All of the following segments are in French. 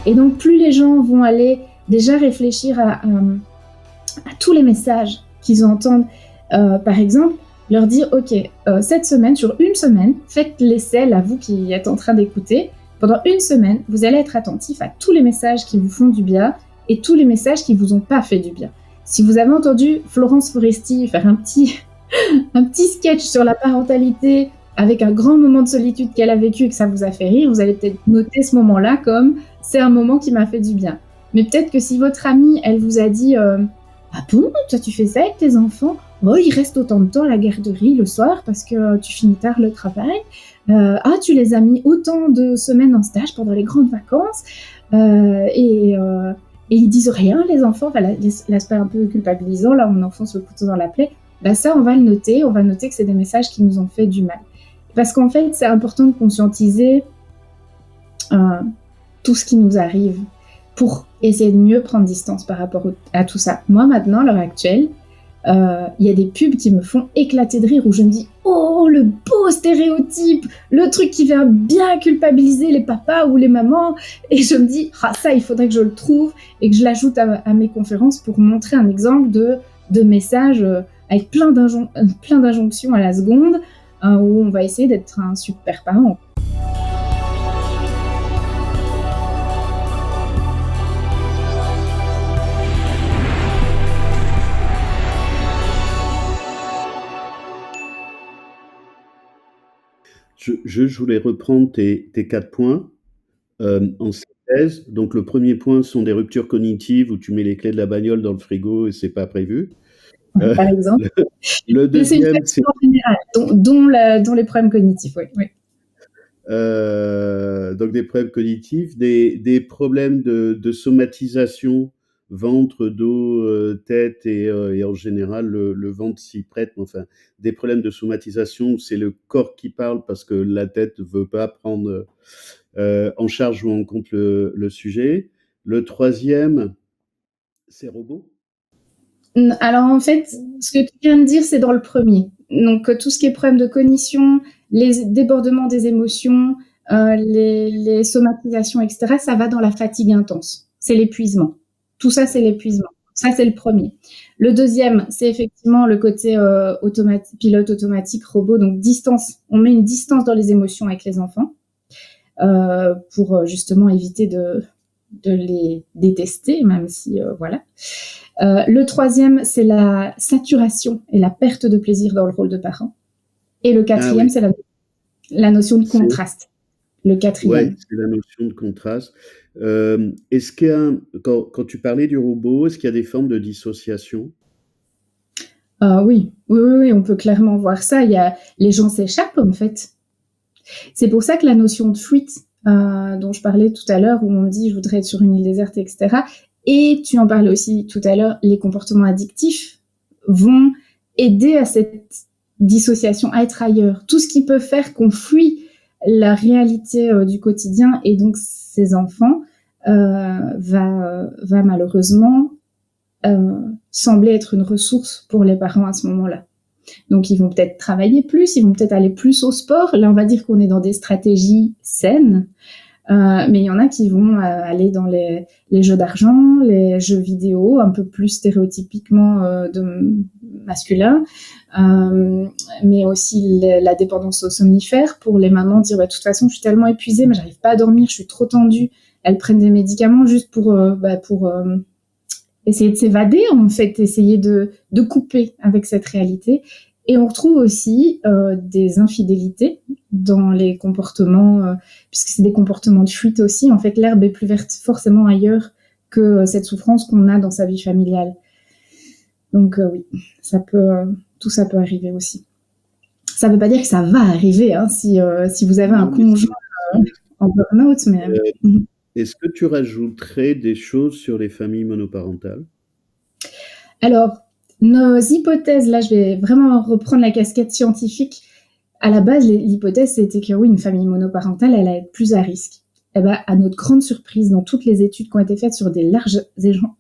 Et donc, plus les gens vont aller déjà réfléchir à tous les messages qu'ils entendent, par exemple, leur dire, OK, cette semaine, sur une semaine, faites l'essai, là, vous qui êtes en train d'écouter, pendant une semaine, vous allez être attentif à tous les messages qui vous font du bien et tous les messages qui vous ont pas fait du bien. Si vous avez entendu Florence Foresti faire un petit sketch sur la parentalité avec un grand moment de solitude qu'elle a vécu et que ça vous a fait rire, vous allez peut-être noter ce moment-là comme « c'est un moment qui m'a fait du bien ». Mais peut-être que si votre amie, elle vous a dit « ah bon, toi tu fais ça avec tes enfants ? Oh, il reste autant de temps à la garderie le soir parce que tu finis tard le travail. Ah, tu les as mis autant de semaines en stage pendant les grandes vacances. Et ils disent rien, les enfants. » Enfin, l'aspect un peu culpabilisant, là, on enfonce le couteau dans la plaie. Ben ça, on va le noter. On va noter que c'est des messages qui nous ont fait du mal. Parce qu'en fait, c'est important de conscientiser tout ce qui nous arrive pour essayer de mieux prendre distance par rapport à tout ça. Moi, maintenant, à l'heure actuelle, y a des pubs qui me font éclater de rire où je me dis « Oh, le beau stéréotype, le truc qui vient bien culpabiliser les papas ou les mamans !» Et je me dis « Ah, ça, il faudrait que je le trouve et que je l'ajoute à mes conférences pour montrer un exemple de messages avec plein d'injonctions à la seconde où on va essayer d'être un super parent. » Je voulais reprendre tes 4 points en synthèse. Donc, le premier point sont des ruptures cognitives où tu mets les clés de la bagnole dans le frigo et c'est pas prévu. Par exemple. Le deuxième, c'est une en général, dont les problèmes cognitifs, oui. Donc, des problèmes cognitifs, des problèmes de somatisation, ventre, dos, tête et en général, le ventre s'y prête. Enfin, des problèmes de somatisation où c'est le corps qui parle parce que la tête ne veut pas prendre en charge ou en compte le sujet. Le troisième, c'est robot. Alors en fait, ce que tu viens de dire, c'est dans le premier. Donc tout ce qui est problème de cognition, les débordements des émotions, les somatisations, etc., ça va dans la fatigue intense. C'est l'épuisement. Tout ça, c'est l'épuisement. Ça, c'est le premier. Le deuxième, c'est effectivement le côté pilote automatique, robot, donc distance. On met une distance dans les émotions avec les enfants pour justement éviter de les détester, même si, voilà. Le troisième, c'est la saturation et la perte de plaisir dans le rôle de parent. Et le quatrième, c'est la notion de contraste. Le quatrième. Oui, c'est la notion de contraste. Est-ce qu'il y a, quand tu parlais du robot, est-ce qu'il y a des formes de dissociation ? Oui, on peut clairement voir ça. Les gens s'échappent, en fait. C'est pour ça que la notion de fuite, dont je parlais tout à l'heure, où on dit « je voudrais être sur une île déserte », etc., et tu en parlais aussi tout à l'heure, les comportements addictifs vont aider à cette dissociation, à être ailleurs. Tout ce qui peut faire qu'on fuit la réalité du quotidien et donc ces enfants va malheureusement sembler être une ressource pour les parents à ce moment-là. Donc ils vont peut-être travailler plus, ils vont peut-être aller plus au sport. Là, on va dire qu'on est dans des stratégies saines. Mais il y en a qui vont aller dans les jeux d'argent, les jeux vidéo, un peu plus stéréotypiquement masculins, mais aussi la dépendance aux somnifères pour les mamans, dire de toute façon je suis tellement épuisée, mais j'arrive pas à dormir, je suis trop tendue. Elles prennent des médicaments juste pour essayer de s'évader, en fait, essayer de couper avec cette réalité. Et on retrouve aussi des infidélités dans les comportements, puisque c'est des comportements de fuite aussi. En fait, l'herbe est plus verte forcément ailleurs que cette souffrance qu'on a dans sa vie familiale. Donc oui, tout ça peut arriver aussi. Ça ne veut pas dire que ça va arriver, hein, si vous avez un conjoint en burn-out. Mais est-ce que tu rajouterais des choses sur les familles monoparentales ? Alors, nos hypothèses, là, je vais vraiment reprendre la casquette scientifique. À la base, l'hypothèse, c'était que oui, une famille monoparentale, elle allait être plus à risque. Et ben, à notre grande surprise, dans toutes les études qui ont été faites sur des larges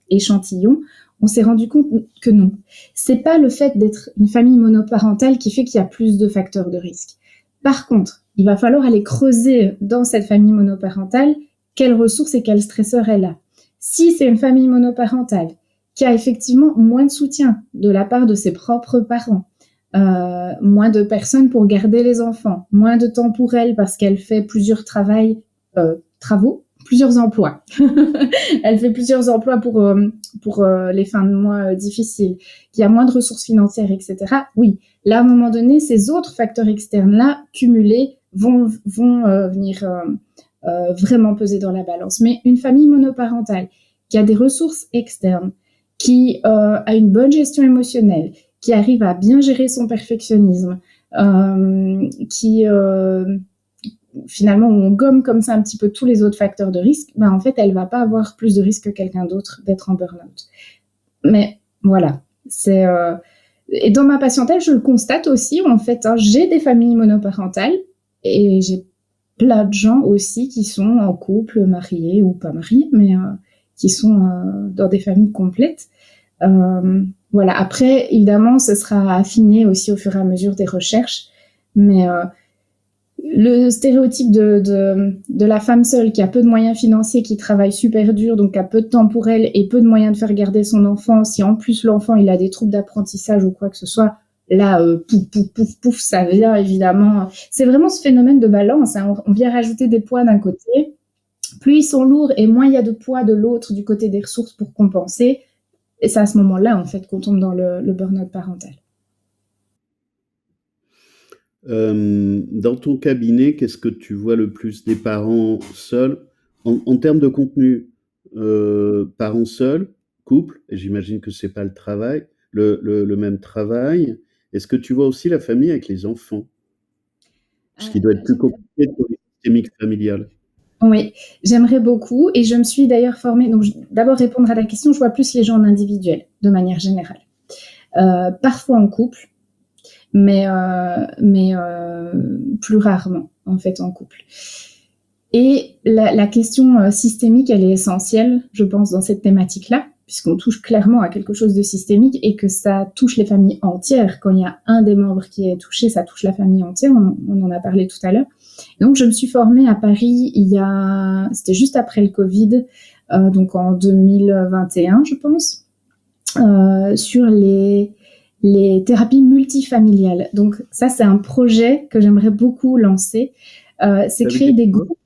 échantillons, on s'est rendu compte que non. C'est pas le fait d'être une famille monoparentale qui fait qu'il y a plus de facteurs de risque. Par contre, il va falloir aller creuser dans cette famille monoparentale quelles ressources et quels stresseurs elle a. Si c'est une famille monoparentale qui a effectivement moins de soutien de la part de ses propres parents, moins de personnes pour garder les enfants, moins de temps pour elle parce qu'elle fait plusieurs plusieurs emplois. Elle fait plusieurs emplois pour les fins de mois difficiles, qu'il y a moins de ressources financières, etc. Oui, là, à un moment donné, ces autres facteurs externes-là, cumulés, vont venir vraiment peser dans la balance. Mais une famille monoparentale qui a des ressources externes, qui a une bonne gestion émotionnelle, qui arrive à bien gérer son perfectionnisme, qui finalement on gomme comme ça un petit peu tous les autres facteurs de risque, ben en fait elle va pas avoir plus de risque que quelqu'un d'autre d'être en burn-out. Mais voilà, c'est et dans ma patientèle je le constate aussi en fait, hein, j'ai des familles monoparentales et j'ai plein de gens aussi qui sont en couple, mariés ou pas mariés, mais qui sont dans des familles complètes. Voilà. Après, évidemment, ce sera affiné aussi au fur et à mesure des recherches, mais le stéréotype de la femme seule qui a peu de moyens financiers, qui travaille super dur, donc a peu de temps pour elle et peu de moyens de faire garder son enfant, si en plus l'enfant il a des troubles d'apprentissage ou quoi que ce soit, là, pouf, pouf, pouf, pouf, ça vient évidemment. C'est vraiment ce phénomène de balance, hein. On vient rajouter des poids d'un côté, plus ils sont lourds et moins il y a de poids de l'autre du côté des ressources pour compenser. Et c'est à ce moment-là, en fait, qu'on tombe dans le burn-out parental. Dans ton cabinet, qu'est-ce que tu vois le plus? Des parents seuls? En termes de contenu, parents seuls, couple, et j'imagine que c'est pas le travail, le même travail. Est-ce que tu vois aussi la famille avec les enfants? Ce qui doit être plus compliqué pour les systémiques familiales. Oui, j'aimerais beaucoup et je me suis d'ailleurs formée. Donc, d'abord répondre à la question, je vois plus les gens en individuel, de manière générale. Parfois en couple, mais plus rarement, en fait, en couple. Et la question systémique, elle est essentielle, je pense, dans cette thématique-là, puisqu'on touche clairement à quelque chose de systémique et que ça touche les familles entières. Quand il y a un des membres qui est touché, ça touche la famille entière, on en a parlé tout à l'heure. Donc, je me suis formée à Paris c'était juste après le Covid, donc en 2021, je pense, sur les thérapies multifamiliales. Donc, ça, c'est un projet que j'aimerais beaucoup lancer. C'est créer des groupes.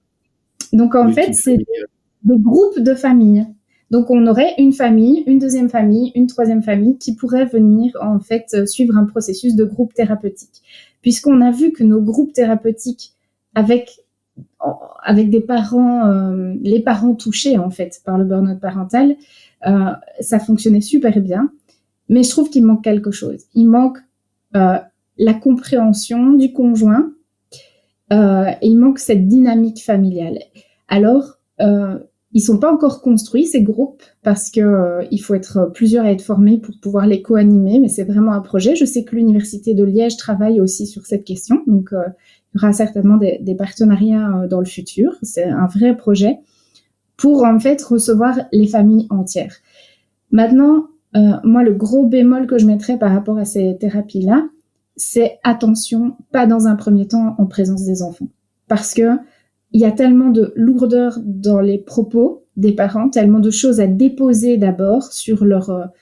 Donc, en fait, c'est des groupes de familles. Donc, on aurait une famille, une deuxième famille, une troisième famille qui pourrait venir, en fait, suivre un processus de groupe thérapeutique. Puisqu'on a vu que nos groupes thérapeutiques avec des parents, les parents touchés, en fait, par le burn-out parental, ça fonctionnait super bien. Mais je trouve qu'il manque quelque chose. Il manque la compréhension du conjoint et il manque cette dynamique familiale. Alors, ils sont pas encore construits, ces groupes, parce que il faut être plusieurs à être formés pour pouvoir les co-animer, mais c'est vraiment un projet. Je sais que l'Université de Liège travaille aussi sur cette question, donc il y aura certainement des partenariats dans le futur. C'est un vrai projet pour, en fait, recevoir les familles entières. Maintenant, moi, le gros bémol que je mettrais par rapport à ces thérapies-là, c'est attention, pas dans un premier temps en présence des enfants. Parce que il y a tellement de lourdeur dans les propos des parents, tellement de choses à déposer d'abord sur leur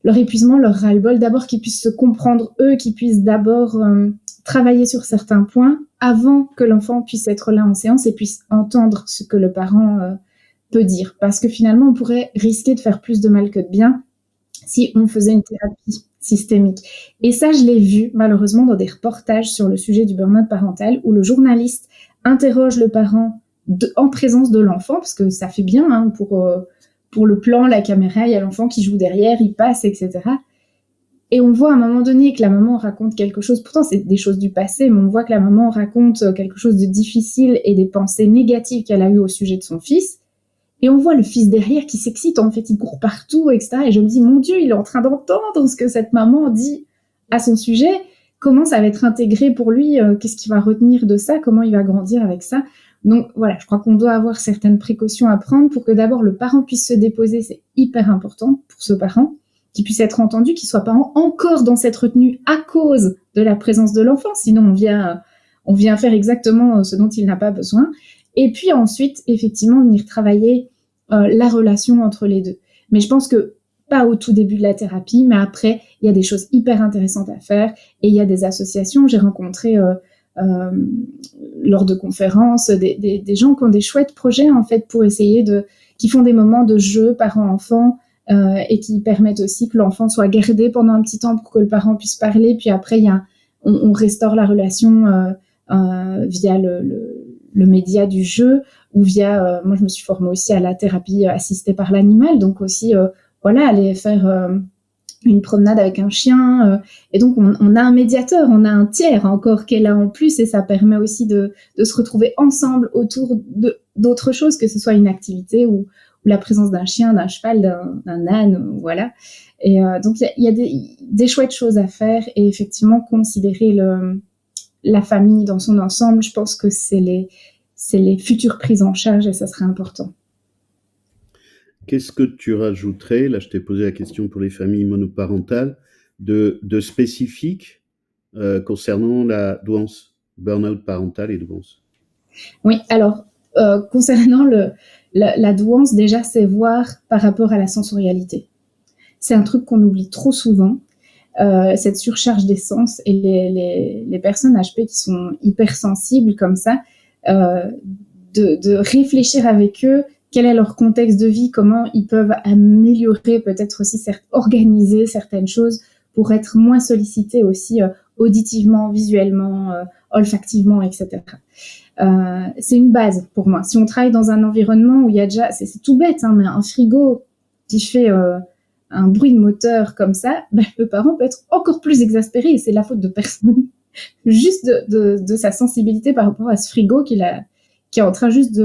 épuisement, leur ras-le-bol. D'abord qu'ils puissent se comprendre eux, qu'ils puissent d'abord travailler sur certains points avant que l'enfant puisse être là en séance et puisse entendre ce que le parent peut dire. Parce que finalement, on pourrait risquer de faire plus de mal que de bien si on faisait une thérapie systémique. Et ça, je l'ai vu malheureusement dans des reportages sur le sujet du burn-out parental où le journaliste interroge le parent en présence de l'enfant, parce que ça fait bien hein, pour le plan, la caméra, il y a l'enfant qui joue derrière, il passe, etc. Et on voit à un moment donné que la maman raconte quelque chose, pourtant c'est des choses du passé, mais on voit que la maman raconte quelque chose de difficile et des pensées négatives qu'elle a eues au sujet de son fils. Et on voit le fils derrière qui s'excite, en fait, il court partout, etc. Et je me dis, mon Dieu, il est en train d'entendre ce que cette maman dit à son sujet. Comment ça va être intégré pour lui? Qu'est-ce qu'il va retenir de ça? Comment il va grandir avec ça? Donc voilà, je crois qu'on doit avoir certaines précautions à prendre pour que d'abord le parent puisse se déposer. C'est hyper important pour ce parent, qu'il puisse être entendu, qu'il soit pas encore dans cette retenue à cause de la présence de l'enfant. Sinon, on vient faire exactement ce dont il n'a pas besoin. Et puis ensuite, effectivement, venir travailler la relation entre les deux. Mais je pense que pas au tout début de la thérapie, mais après, il y a des choses hyper intéressantes à faire et il y a des associations. J'ai rencontré lors de conférences des gens qui ont des chouettes projets en fait pour essayer qui font des moments de jeu parents-enfants et qui permettent aussi que l'enfant soit gardé pendant un petit temps pour que le parent puisse parler. Puis après, on restaure la relation via le média du jeu ou via, moi je me suis formée aussi à la thérapie assistée par l'animal, donc aussi voilà, aller faire une promenade avec un chien, et donc on a un médiateur, on a un tiers encore qui est là en plus, et ça permet aussi de se retrouver ensemble autour d'autres choses, que ce soit une activité ou la présence d'un chien, d'un cheval, d'un âne, voilà. Et donc il y a des chouettes choses à faire, et effectivement considérer la famille dans son ensemble, je pense que c'est les futures prises en charge, et ça serait important. Qu'est-ce que tu rajouterais, là je t'ai posé la question pour les familles monoparentales, de spécifique concernant la douance, burn-out parental et douance? Oui, alors concernant la douance, déjà c'est voir par rapport à la sensorialité. C'est un truc qu'on oublie trop souvent, cette surcharge des sens, et les personnes HP qui sont hypersensibles comme ça, de réfléchir avec eux quel est leur contexte de vie, comment ils peuvent améliorer, peut-être aussi organiser certaines choses pour être moins sollicités aussi auditivement, visuellement, olfactivement, etc. C'est une base pour moi. Si on travaille dans un environnement où il y a déjà, c'est tout bête, hein, mais un frigo qui fait un bruit de moteur comme ça, le parent peut être encore plus exaspéré, et c'est la faute de personne. Juste de sa sensibilité par rapport à ce frigo qui est en train juste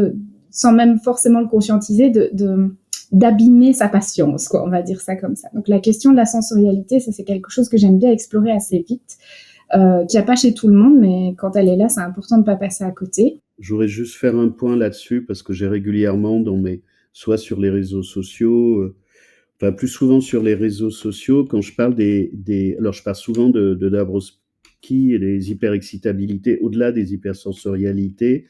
sans même forcément le conscientiser, d'abîmer sa patience, quoi, on va dire ça comme ça. Donc la question de la sensorialité, ça c'est quelque chose que j'aime bien explorer assez vite, qu'il n'y a pas chez tout le monde, mais quand elle est là, c'est important de ne pas passer à côté. Je voudrais juste faire un point là-dessus, parce que j'ai régulièrement soit sur les réseaux sociaux, enfin plus souvent sur les réseaux sociaux, quand je parle alors je parle souvent de Dabrowski et des hyperexcitabilités, au-delà des hypersensorialités,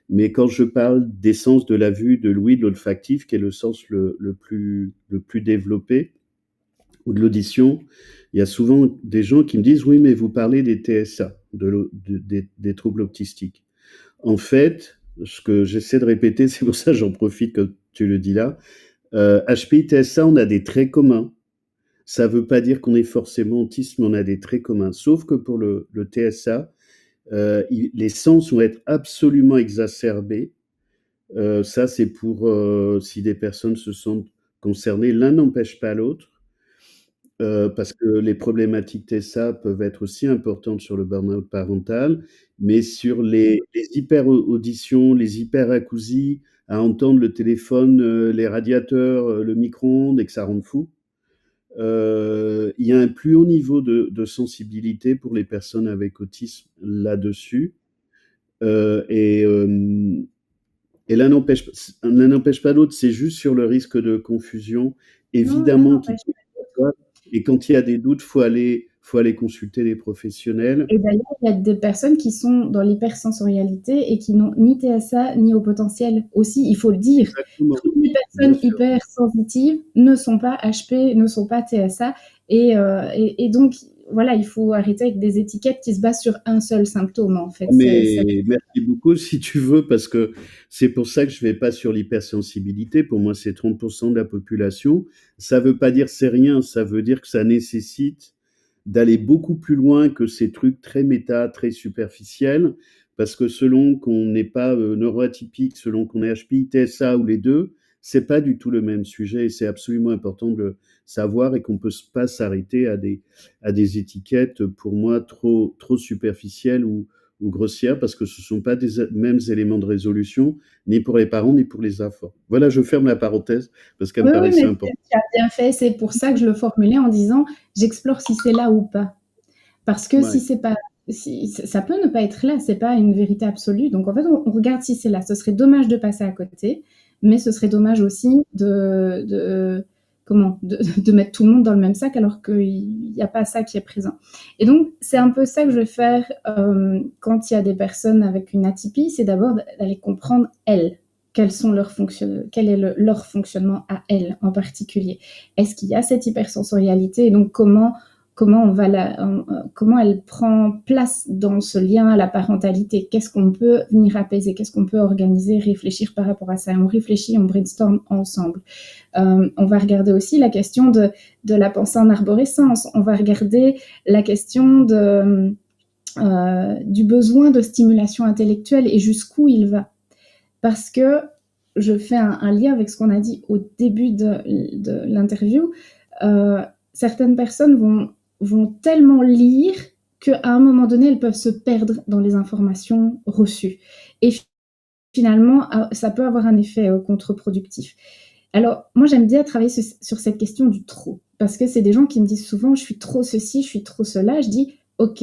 mais quand je parle des sens de la vue, de l'ouïe, de l'olfactif, qui est le sens le plus développé, ou de l'audition, il y a souvent des gens qui me disent « Oui, mais vous parlez des TSA, des troubles autistiques ». En fait, ce que j'essaie de répéter, c'est pour ça que j'en profite que tu le dis là, HPI, TSA, on a des traits communs. Ça ne veut pas dire qu'on est forcément autiste, mais on a des traits communs. Sauf que pour le TSA, les sens vont être absolument exacerbés. Ça, c'est pour si des personnes se sentent concernées. L'un n'empêche pas l'autre, parce que les problématiques TSA peuvent être aussi importantes sur le burn-out parental, mais sur les hyper-auditions, les hyperacousies, à entendre le téléphone, les radiateurs, le micro-ondes, et que ça rende fou. Il y a un plus haut niveau de sensibilité pour les personnes avec autisme là-dessus. Et l'un n'empêche pas l'autre, c'est juste sur le risque de confusion. Évidemment qu'il peut y avoir, et quand il y a des doutes, faut aller consulter les professionnels. Et d'ailleurs, il y a des personnes qui sont dans l'hypersensorialité et qui n'ont ni TSA ni haut potentiel aussi, il faut le dire. Exactement. Toutes les personnes hypersensitives ne sont pas HP, ne sont pas TSA, et donc voilà, il faut arrêter avec des étiquettes qui se basent sur un seul symptôme, en fait. Mais merci beaucoup, si tu veux, parce que c'est pour ça que je vais pas sur l'hypersensibilité. Pour moi, c'est 30% de la population. Ça veut pas dire c'est rien, ça veut dire que ça nécessite d'aller beaucoup plus loin que ces trucs très méta, très superficiels, parce que selon qu'on n'est pas neuroatypique, selon qu'on est HPI, TSA ou les deux, c'est pas du tout le même sujet, et c'est absolument important de le savoir, et qu'on peut pas s'arrêter à des étiquettes, pour moi, trop superficielles ou grossières, parce que ce sont pas des mêmes éléments de résolution, ni pour les parents, ni pour les enfants. Voilà, je ferme la parenthèse, parce qu'elle me paraissait importante. Tu as bien fait, c'est pour ça que je le formulais en disant j'explore si c'est là ou pas. Parce que si c'est pas, ça peut ne pas être là, c'est pas une vérité absolue. Donc en fait, on regarde si c'est là. Ce serait dommage de passer à côté, mais ce serait dommage aussi de comment de mettre tout le monde dans le même sac alors qu'il n'y a pas ça qui est présent. Et donc, c'est un peu ça que je vais faire quand il y a des personnes avec une atypie, c'est d'abord d'aller comprendre elles. Quel est leur fonctionnement à elles en particulier. Est-ce qu'il y a cette hypersensorialité et donc comment elle prend place dans ce lien à la parentalité. Qu'est-ce qu'on peut venir apaiser, qu'est-ce qu'on peut organiser, réfléchir par rapport à ça. On réfléchit, on brainstorm ensemble. On va regarder aussi la question de la pensée en arborescence. On va regarder la question du besoin de stimulation intellectuelle et jusqu'où il va. Parce que je fais un lien avec ce qu'on a dit au début de l'interview. Certaines personnes vont tellement lire qu'à un moment donné, elles peuvent se perdre dans les informations reçues. Et finalement, ça peut avoir un effet contre-productif. Alors, moi, j'aime bien travailler sur cette question du trop. Parce que c'est des gens qui me disent souvent, je suis trop ceci, je suis trop cela. Je dis, ok,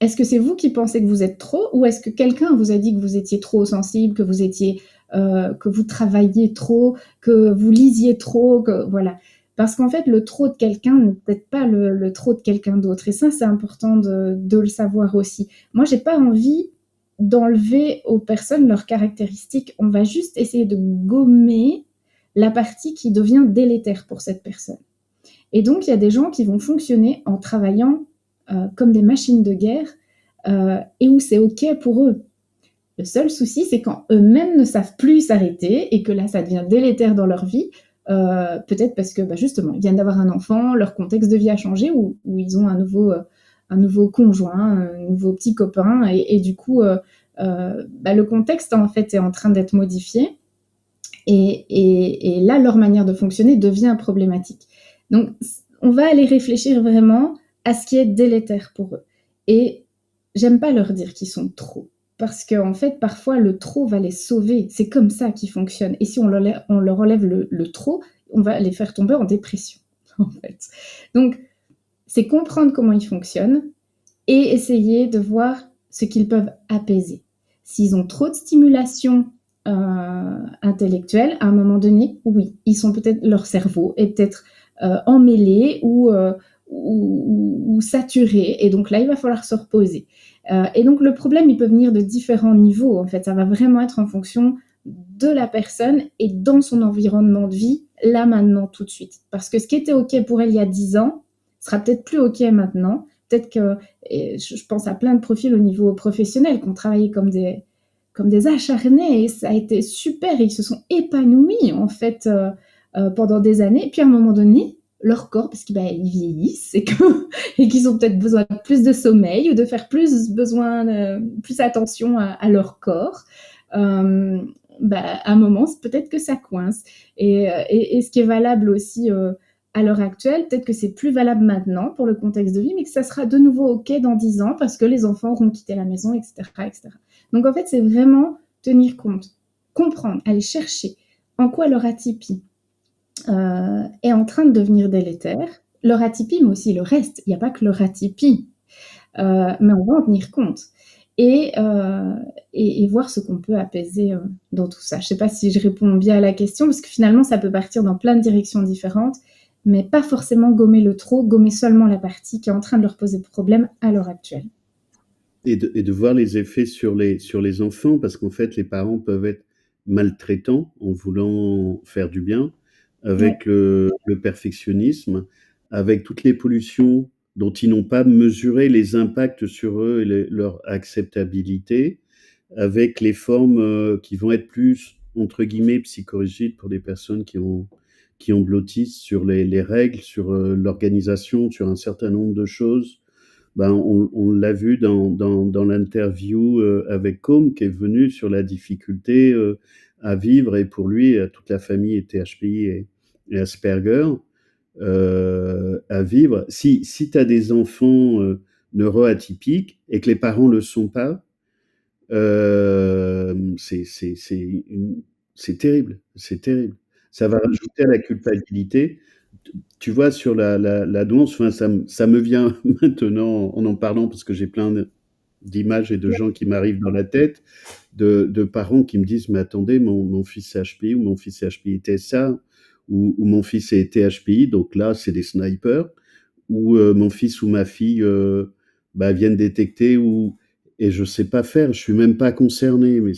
est-ce que c'est vous qui pensez que vous êtes trop ou est-ce que quelqu'un vous a dit que vous étiez trop sensible, que vous travailliez trop, que vous lisiez trop, voilà. Parce qu'en fait, le trop de quelqu'un n'est peut-être pas le trop de quelqu'un d'autre. Et ça, c'est important de le savoir aussi. Moi, j'ai pas envie d'enlever aux personnes leurs caractéristiques. On va juste essayer de gommer la partie qui devient délétère pour cette personne. Et donc, il y a des gens qui vont fonctionner en travaillant comme des machines de guerre et où c'est OK pour eux. Le seul souci, c'est quand eux-mêmes ne savent plus s'arrêter et que là, ça devient délétère dans leur vie. Peut-être parce que justement, ils viennent d'avoir un enfant, leur contexte de vie a changé ou ils ont un nouveau conjoint, un nouveau petit copain et du coup, le contexte en fait est en train d'être modifié et là, leur manière de fonctionner devient problématique. Donc, on va aller réfléchir vraiment à ce qui est délétère pour eux. Et j'aime pas leur dire qu'ils sont trop. Parce qu'en fait, parfois, le trop va les sauver. C'est comme ça qu'ils fonctionnent. Et si on leur enlève le trop, on va les faire tomber en dépression, en fait. Donc, c'est comprendre comment ils fonctionnent et essayer de voir ce qu'ils peuvent apaiser. S'ils ont trop de stimulation intellectuelle, à un moment donné, oui, ils sont peut-être, leur cerveau est peut-être emmêlé ou saturé. Et donc là, il va falloir se reposer. Et donc, le problème, il peut venir de différents niveaux. En fait, ça va vraiment être en fonction de la personne et dans son environnement de vie, là, maintenant, tout de suite. Parce que ce qui était OK pour elle il y a 10 ans sera peut-être plus OK maintenant. Peut-être que, et je pense à plein de profils au niveau professionnel qui ont travaillé comme des acharnés et ça a été super. Ils se sont épanouis, en fait, pendant des années. Et puis, à un moment donné, leur corps, parce qu'ils vieillissent et qu'ils ont peut-être besoin de plus de sommeil ou de faire plus attention à leur corps. À un moment, c'est peut-être que ça coince. Et ce qui est valable aussi à l'heure actuelle, peut-être que c'est plus valable maintenant pour le contexte de vie, mais que ça sera de nouveau OK dans 10 ans parce que les enfants auront quitté la maison, etc., etc. Donc en fait, c'est vraiment tenir compte, comprendre, aller chercher en quoi leur atypie est en train de devenir délétère. Leur atypie, mais aussi le reste. Il n'y a pas que leur atypie. Mais on va en tenir compte. Et voir ce qu'on peut apaiser dans tout ça. Je ne sais pas si je réponds bien à la question, parce que finalement, ça peut partir dans plein de directions différentes, mais pas forcément gommer le trop, gommer seulement la partie qui est en train de leur poser problème à l'heure actuelle. Et de voir les effets sur les enfants, parce qu'en fait, les parents peuvent être maltraitants en voulant faire du bien, avec le perfectionnisme, avec toutes les pollutions dont ils n'ont pas mesuré les impacts sur eux et leur acceptabilité, avec les formes qui vont être plus, entre guillemets, psychorigides pour les personnes qui ont de l'autisme sur les règles, sur l'organisation, sur un certain nombre de choses. On l'a vu dans l'interview avec Com, qui est venu sur la difficulté à vivre, et pour lui, toute la famille est THPI et Asperger, à vivre. Si tu as des enfants neuroatypiques et que les parents ne le sont pas, c'est terrible, c'est terrible. Ça va rajouter à la culpabilité. Tu vois, sur la douance, enfin, ça me vient maintenant en parlant, parce que j'ai plein d'images et de gens qui m'arrivent dans la tête, de parents qui me disent: «Mais attendez, mon fils est HPI ou mon fils est HPI-TSA», où mon fils a été HPI, donc là, c'est des snipers, où mon fils ou ma fille viennent détecter et je sais pas faire, je suis même pas concerné, mais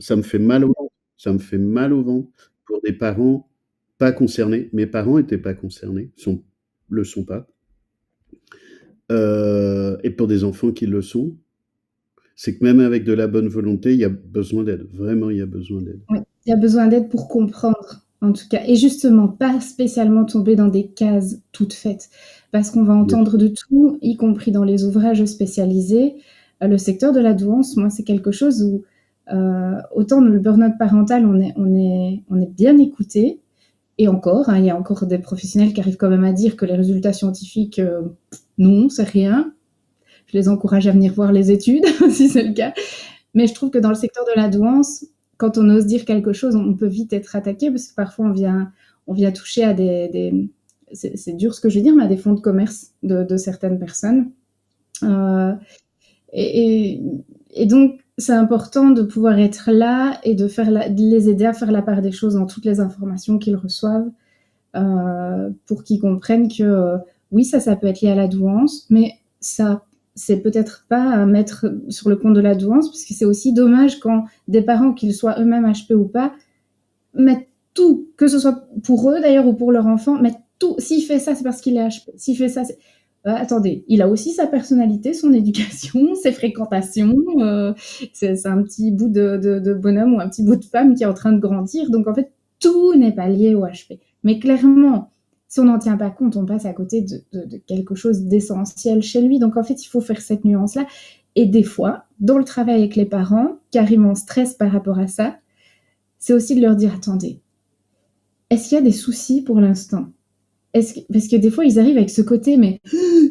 ça me fait mal au ventre, ça me fait mal au ventre pour des parents pas concernés. Mes parents étaient pas concernés, le sont pas, et pour des enfants qui le sont, c'est que même avec de la bonne volonté, il y a besoin d'aide. Vraiment, il y a besoin d'aide. Oui, il y a besoin d'aide pour comprendre, en tout cas. Et justement, pas spécialement tomber dans des cases toutes faites, parce qu'on va Bien sûr. entendre de tout, y compris dans les ouvrages spécialisés. Le secteur de la douance, moi, c'est quelque chose où, autant dans le burn-out parental, on est bien écouté, et encore, hein, il y a encore des professionnels qui arrivent quand même à dire que les résultats scientifiques, non, c'est rien. Je les encourage à venir voir les études, si c'est le cas. Mais je trouve que dans le secteur de la douance, quand on ose dire quelque chose, on peut vite être attaqué parce que parfois on vient toucher à c'est dur ce que je veux dire, mais à des fonds de commerce de certaines personnes. Euh, et, et, et donc, c'est important de pouvoir être là et de les aider à faire la part des choses dans toutes les informations qu'ils reçoivent pour qu'ils comprennent que oui, ça peut être lié à la douance, mais ça, c'est peut-être pas à mettre sur le compte de la douance, parce que c'est aussi dommage quand des parents, qu'ils soient eux-mêmes HP ou pas, mettent tout, que ce soit pour eux d'ailleurs ou pour leur enfant, mettent tout. S'il fait ça, c'est parce qu'il est HP. S'il fait ça, c'est... attendez, il a aussi sa personnalité, son éducation, ses fréquentations. C'est un petit bout de bonhomme ou un petit bout de femme qui est en train de grandir. Donc en fait, tout n'est pas lié au HP. Mais clairement, si on n'en tient pas compte, on passe à côté de quelque chose d'essentiel chez lui. Donc en fait, il faut faire cette nuance-là. Et des fois, dans le travail avec les parents, carrément on stresse par rapport à ça, c'est aussi de leur dire, attendez, est-ce qu'il y a des soucis pour l'instant? Parce que des fois, ils arrivent avec ce côté, mais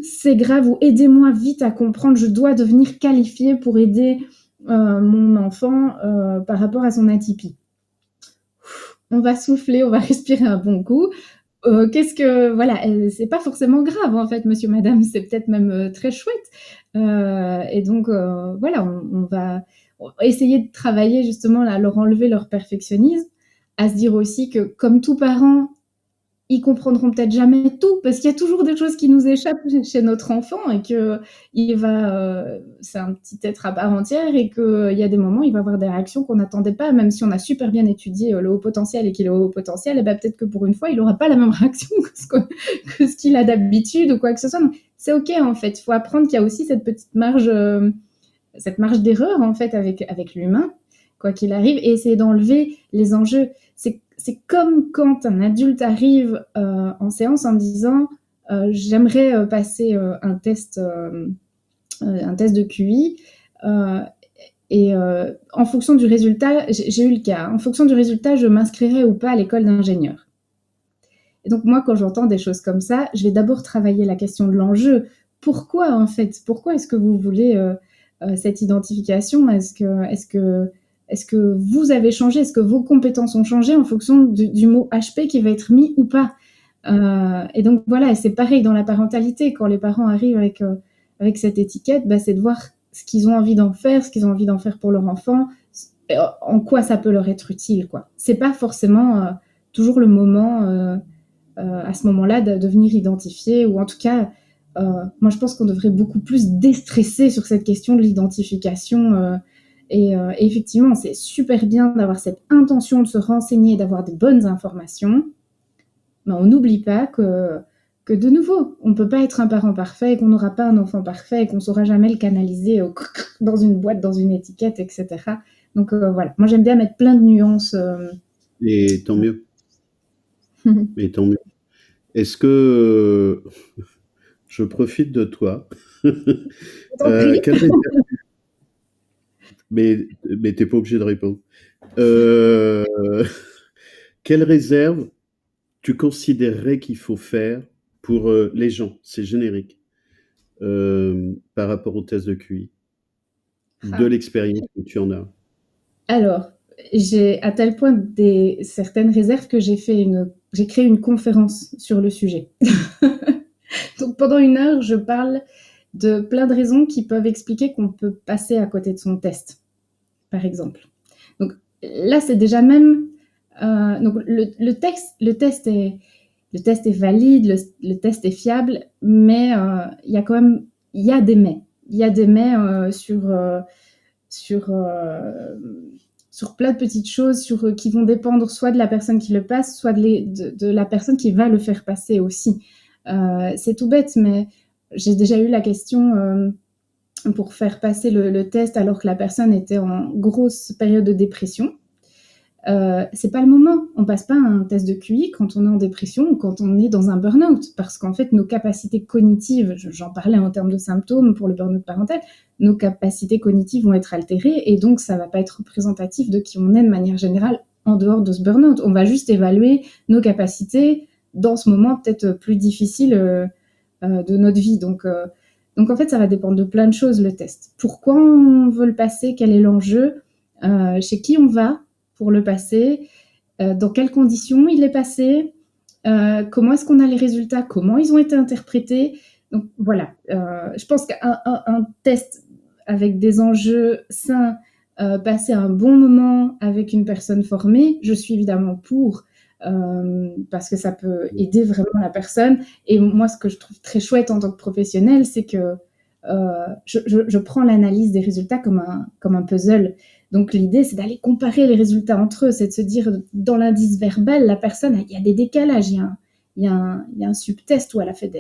c'est grave, ou aidez-moi vite à comprendre, je dois devenir qualifiée pour aider mon enfant par rapport à son atypie. On va souffler, on va respirer un bon coup. Voilà, c'est pas forcément grave en fait, monsieur, madame, c'est peut-être même très chouette. Et donc, voilà, on va essayer de travailler justement à leur enlever leur perfectionnisme, à se dire aussi que comme tout parent, ils comprendront peut-être jamais tout, parce qu'il y a toujours des choses qui nous échappent chez notre enfant et que c'est un petit être à part entière et qu'il y a des moments, il va avoir des réactions qu'on n'attendait pas, même si on a super bien étudié le haut potentiel et qu'il est au haut potentiel, et ben peut-être que pour une fois, il n'aura pas la même réaction que ce qu'il a d'habitude ou quoi que ce soit. Donc, c'est ok en fait. Il faut apprendre qu'il y a aussi cette petite marge, d'erreur en fait avec l'humain, quoi qu'il arrive, et essayer d'enlever les enjeux. C'est comme quand un adulte arrive en séance en me disant j'aimerais passer un test de QI et en fonction du résultat, j'ai eu le cas, en fonction du résultat, je m'inscrirai ou pas à l'école d'ingénieur. Et donc moi, quand j'entends des choses comme ça, je vais d'abord travailler la question de l'enjeu. Pourquoi en fait? Pourquoi est-ce que vous voulez cette identification? Est-ce que vous avez changé? Est-ce que vos compétences ont changé en fonction du mot HP qui va être mis ou pas? Et donc voilà, et c'est pareil dans la parentalité. Quand les parents arrivent avec cette étiquette, c'est de voir ce qu'ils ont envie d'en faire, ce qu'ils ont envie d'en faire pour leur enfant, en quoi ça peut leur être utile, quoi. C'est pas forcément toujours le moment à ce moment-là de venir identifier, ou en tout cas, moi je pense qu'on devrait beaucoup plus déstresser sur cette question de l'identification. Et effectivement, c'est super bien d'avoir cette intention de se renseigner, d'avoir des bonnes informations, mais on n'oublie pas que de nouveau, on ne peut pas être un parent parfait, et qu'on n'aura pas un enfant parfait, et qu'on ne saura jamais le canaliser dans une boîte, dans une étiquette, etc. Donc voilà, moi j'aime bien mettre plein de nuances. Et tant mieux. Et tant mieux. Est-ce que je profite de toi? Quelle réserve... mais t'es pas obligé de répondre. Quelle réserve tu considérerais qu'il faut faire pour les gens, c'est générique, par rapport au test de QI, de l'expérience que tu en as? Alors, j'ai à tel point certaines réserves que j'ai créé une conférence sur le sujet. Donc pendant 1 heure, je parle de plein de raisons qui peuvent expliquer qu'on peut passer à côté de son test, par exemple. Donc là, c'est déjà même Donc le test est valide, le test est fiable, mais il y a des mais. Il y a des mais sur, sur plein de petites choses qui vont dépendre soit de la personne qui le passe, soit de la personne qui va le faire passer aussi. C'est tout bête, mais j'ai déjà eu la question pour faire passer le test alors que la personne était en grosse période de dépression. C'est pas le moment. On passe pas un test de QI quand on est en dépression ou quand on est dans un burn-out, parce qu'en fait, nos capacités cognitives, j'en parlais en termes de symptômes pour le burn-out parental, nos capacités cognitives vont être altérées et donc ça va pas être représentatif de qui on est de manière générale en dehors de ce burn-out. On va juste évaluer nos capacités dans ce moment peut-être plus difficile de notre vie. Donc en fait, ça va dépendre de plein de choses, le test. Pourquoi on veut le passer? Quel est l'enjeu? Chez qui on va pour le passer? Dans quelles conditions il est passé? Comment est-ce qu'on a les résultats? Comment ils ont été interprétés? Donc voilà, je pense qu'un test avec des enjeux sains, passer un bon moment avec une personne formée, je suis évidemment pour, parce que ça peut aider vraiment la personne. Et moi, ce que je trouve très chouette en tant que professionnelle, c'est que je prends l'analyse des résultats comme un puzzle. Donc l'idée, c'est d'aller comparer les résultats entre eux, c'est de se dire, dans l'indice verbal, la personne, il y a des décalages, il y a un subtest où elle a fait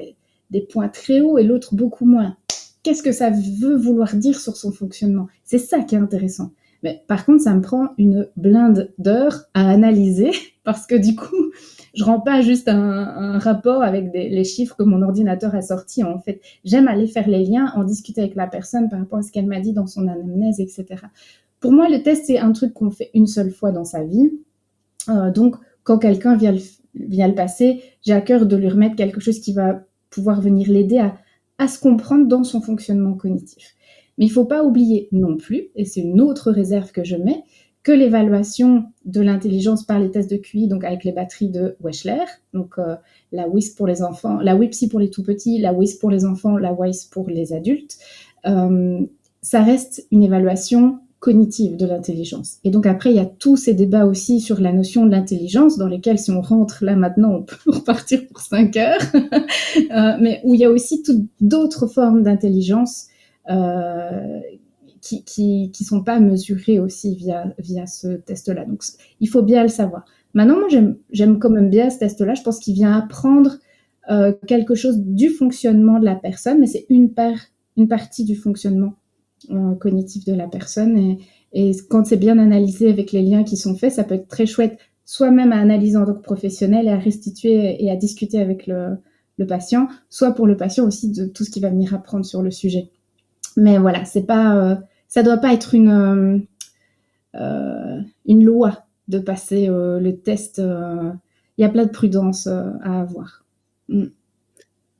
des points très hauts et l'autre beaucoup moins. Qu'est-ce que ça veut vouloir dire sur son fonctionnement? C'est ça qui est intéressant. Mais par contre, ça me prend une blinde d'heures à analyser parce que du coup, je rends pas juste un rapport avec les chiffres que mon ordinateur a sortis. En fait, j'aime aller faire les liens, en discuter avec la personne par rapport à ce qu'elle m'a dit dans son anamnèse, etc. Pour moi, le test, c'est un truc qu'on fait une seule fois dans sa vie. Donc, quand quelqu'un vient le passer, j'ai à cœur de lui remettre quelque chose qui va pouvoir venir l'aider à se comprendre dans son fonctionnement cognitif. Mais il ne faut pas oublier non plus, et c'est une autre réserve que je mets, que l'évaluation de l'intelligence par les tests de QI, donc avec les batteries de Wechsler, donc la WISC pour les enfants, la WIPSI pour les tout petits, la WISC pour les enfants, la WISE pour les adultes, ça reste une évaluation cognitive de l'intelligence. Et donc après, il y a tous ces débats aussi sur la notion de l'intelligence, dans lesquels, si on rentre là maintenant, on peut repartir pour 5 heures, mais où il y a aussi toutes d'autres formes d'intelligence qui sont pas mesurées aussi via ce test-là. Donc, il faut bien le savoir. Maintenant, moi, j'aime quand même bien ce test-là. Je pense qu'il vient apprendre quelque chose du fonctionnement de la personne, mais c'est une partie du fonctionnement cognitif de la personne. Et quand c'est bien analysé avec les liens qui sont faits, ça peut être très chouette, soit même à analyser en tant que professionnel et à restituer et à discuter avec le patient, soit pour le patient aussi de tout ce qu'il va venir apprendre sur le sujet. Mais voilà, c'est pas, ça doit pas être une loi de passer le test. Il y a plein de prudence à avoir.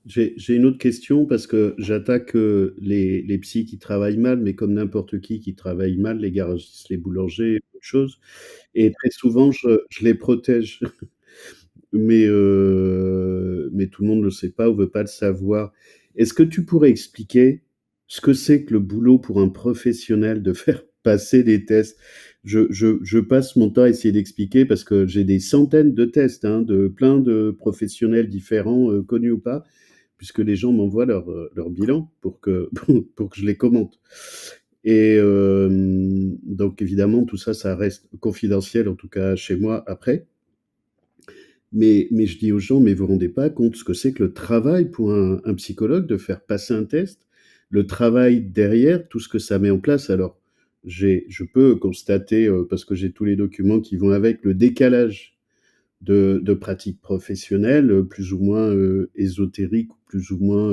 J'ai une autre question parce que j'attaque les psys qui travaillent mal, mais comme n'importe qui travaille mal, les garagistes, les boulangers, autre chose. Et très souvent, je les protège. Mais tout le monde ne le sait pas ou veut pas le savoir. Est-ce que tu pourrais expliquer ce que c'est que le boulot pour un professionnel de faire passer des tests? Je passe mon temps à essayer d'expliquer parce que j'ai des centaines de tests, hein, de plein de professionnels différents, connus ou pas, puisque les gens m'envoient leur bilan pour que pour que je les commente. Et donc évidemment, tout ça, ça reste confidentiel, en tout cas chez moi après. Mais je dis aux gens: «Mais vous vous rendez pas compte ce que c'est que le travail pour un psychologue de faire passer un test? Le travail derrière, tout ce que ça met en place». Alors je peux constater, parce que j'ai tous les documents qui vont avec, le décalage de pratiques professionnelles, plus ou moins, ésotériques ou plus ou moins,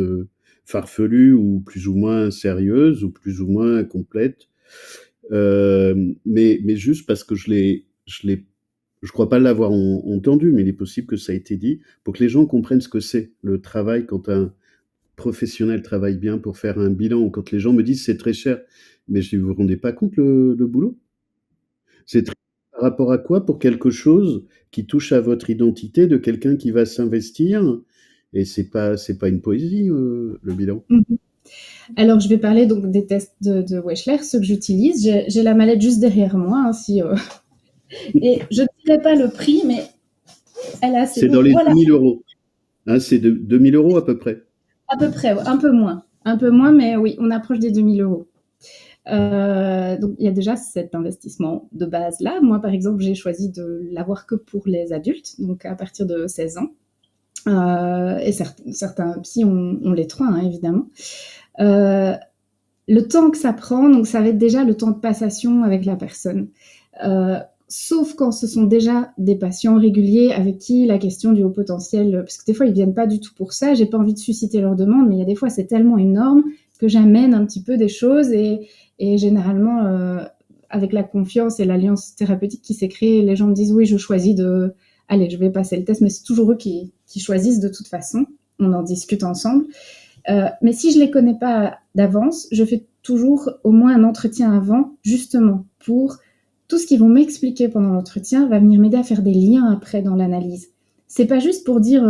farfelues ou plus ou moins sérieuses ou plus ou moins complètes. Mais juste parce que je crois pas l'avoir entendu, mais il est possible que ça ait été dit, pour que les gens comprennent ce que c'est le travail quand un professionnel travaille bien pour faire un bilan, ou quand les gens me disent: «C'est très cher». Mais je dis: «Vous vous rendez pas compte le boulot? C'est très par rapport à quoi? Pour quelque chose qui touche à votre identité de quelqu'un qui va s'investir, et c'est pas une poésie, le bilan». Alors, je vais parler donc des tests de Wechsler, ceux que j'utilise. J'ai la mallette juste derrière moi, hein, si Et je ne dirais pas le prix, mais elle a assez. C'est Donc dans les voilà, 2000 euros. Hein, c'est de 2000 euros à peu près. à peu près, ouais, un peu moins. Un peu moins, mais oui, on approche des 2000 euros. Donc il y a déjà cet investissement de base là. Moi, par exemple, j'ai choisi de l'avoir que pour les adultes, donc à partir de 16 ans. Et certains psys ont les trois, hein, évidemment. Le temps que ça prend, donc ça va être déjà le temps de passation avec la personne. Sauf quand ce sont déjà des patients réguliers avec qui la question du haut potentiel, parce que des fois ils viennent pas du tout pour ça, j'ai pas envie de susciter leur demande, mais il y a des fois c'est tellement énorme que j'amène un petit peu des choses et généralement avec la confiance et l'alliance thérapeutique qui s'est créée, les gens me disent oui je choisis de, allez je vais passer le test, mais c'est toujours eux qui choisissent de toute façon, on en discute ensemble. Mais si je les connais pas d'avance, je fais toujours au moins un entretien avant, justement pour tout ce qu'ils vont m'expliquer pendant l'entretien va venir m'aider à faire des liens après dans l'analyse. C'est pas juste pour dire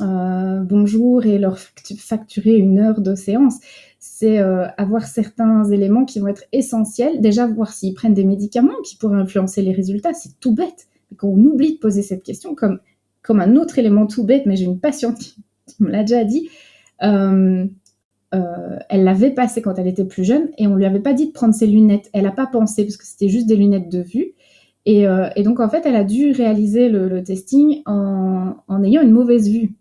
bonjour et leur facturer une heure de séance. C'est avoir certains éléments qui vont être essentiels. Déjà, voir s'ils prennent des médicaments qui pourraient influencer les résultats. C'est tout bête. Mais quand on oublie de poser cette question, comme un autre élément tout bête, mais j'ai une patiente qui me l'a déjà dit, elle l'avait passé quand elle était plus jeune et on lui avait pas dit de prendre ses lunettes. Elle n'a pas pensé parce que c'était juste des lunettes de vue. Et donc, en fait, elle a dû réaliser le testing en ayant une mauvaise vue.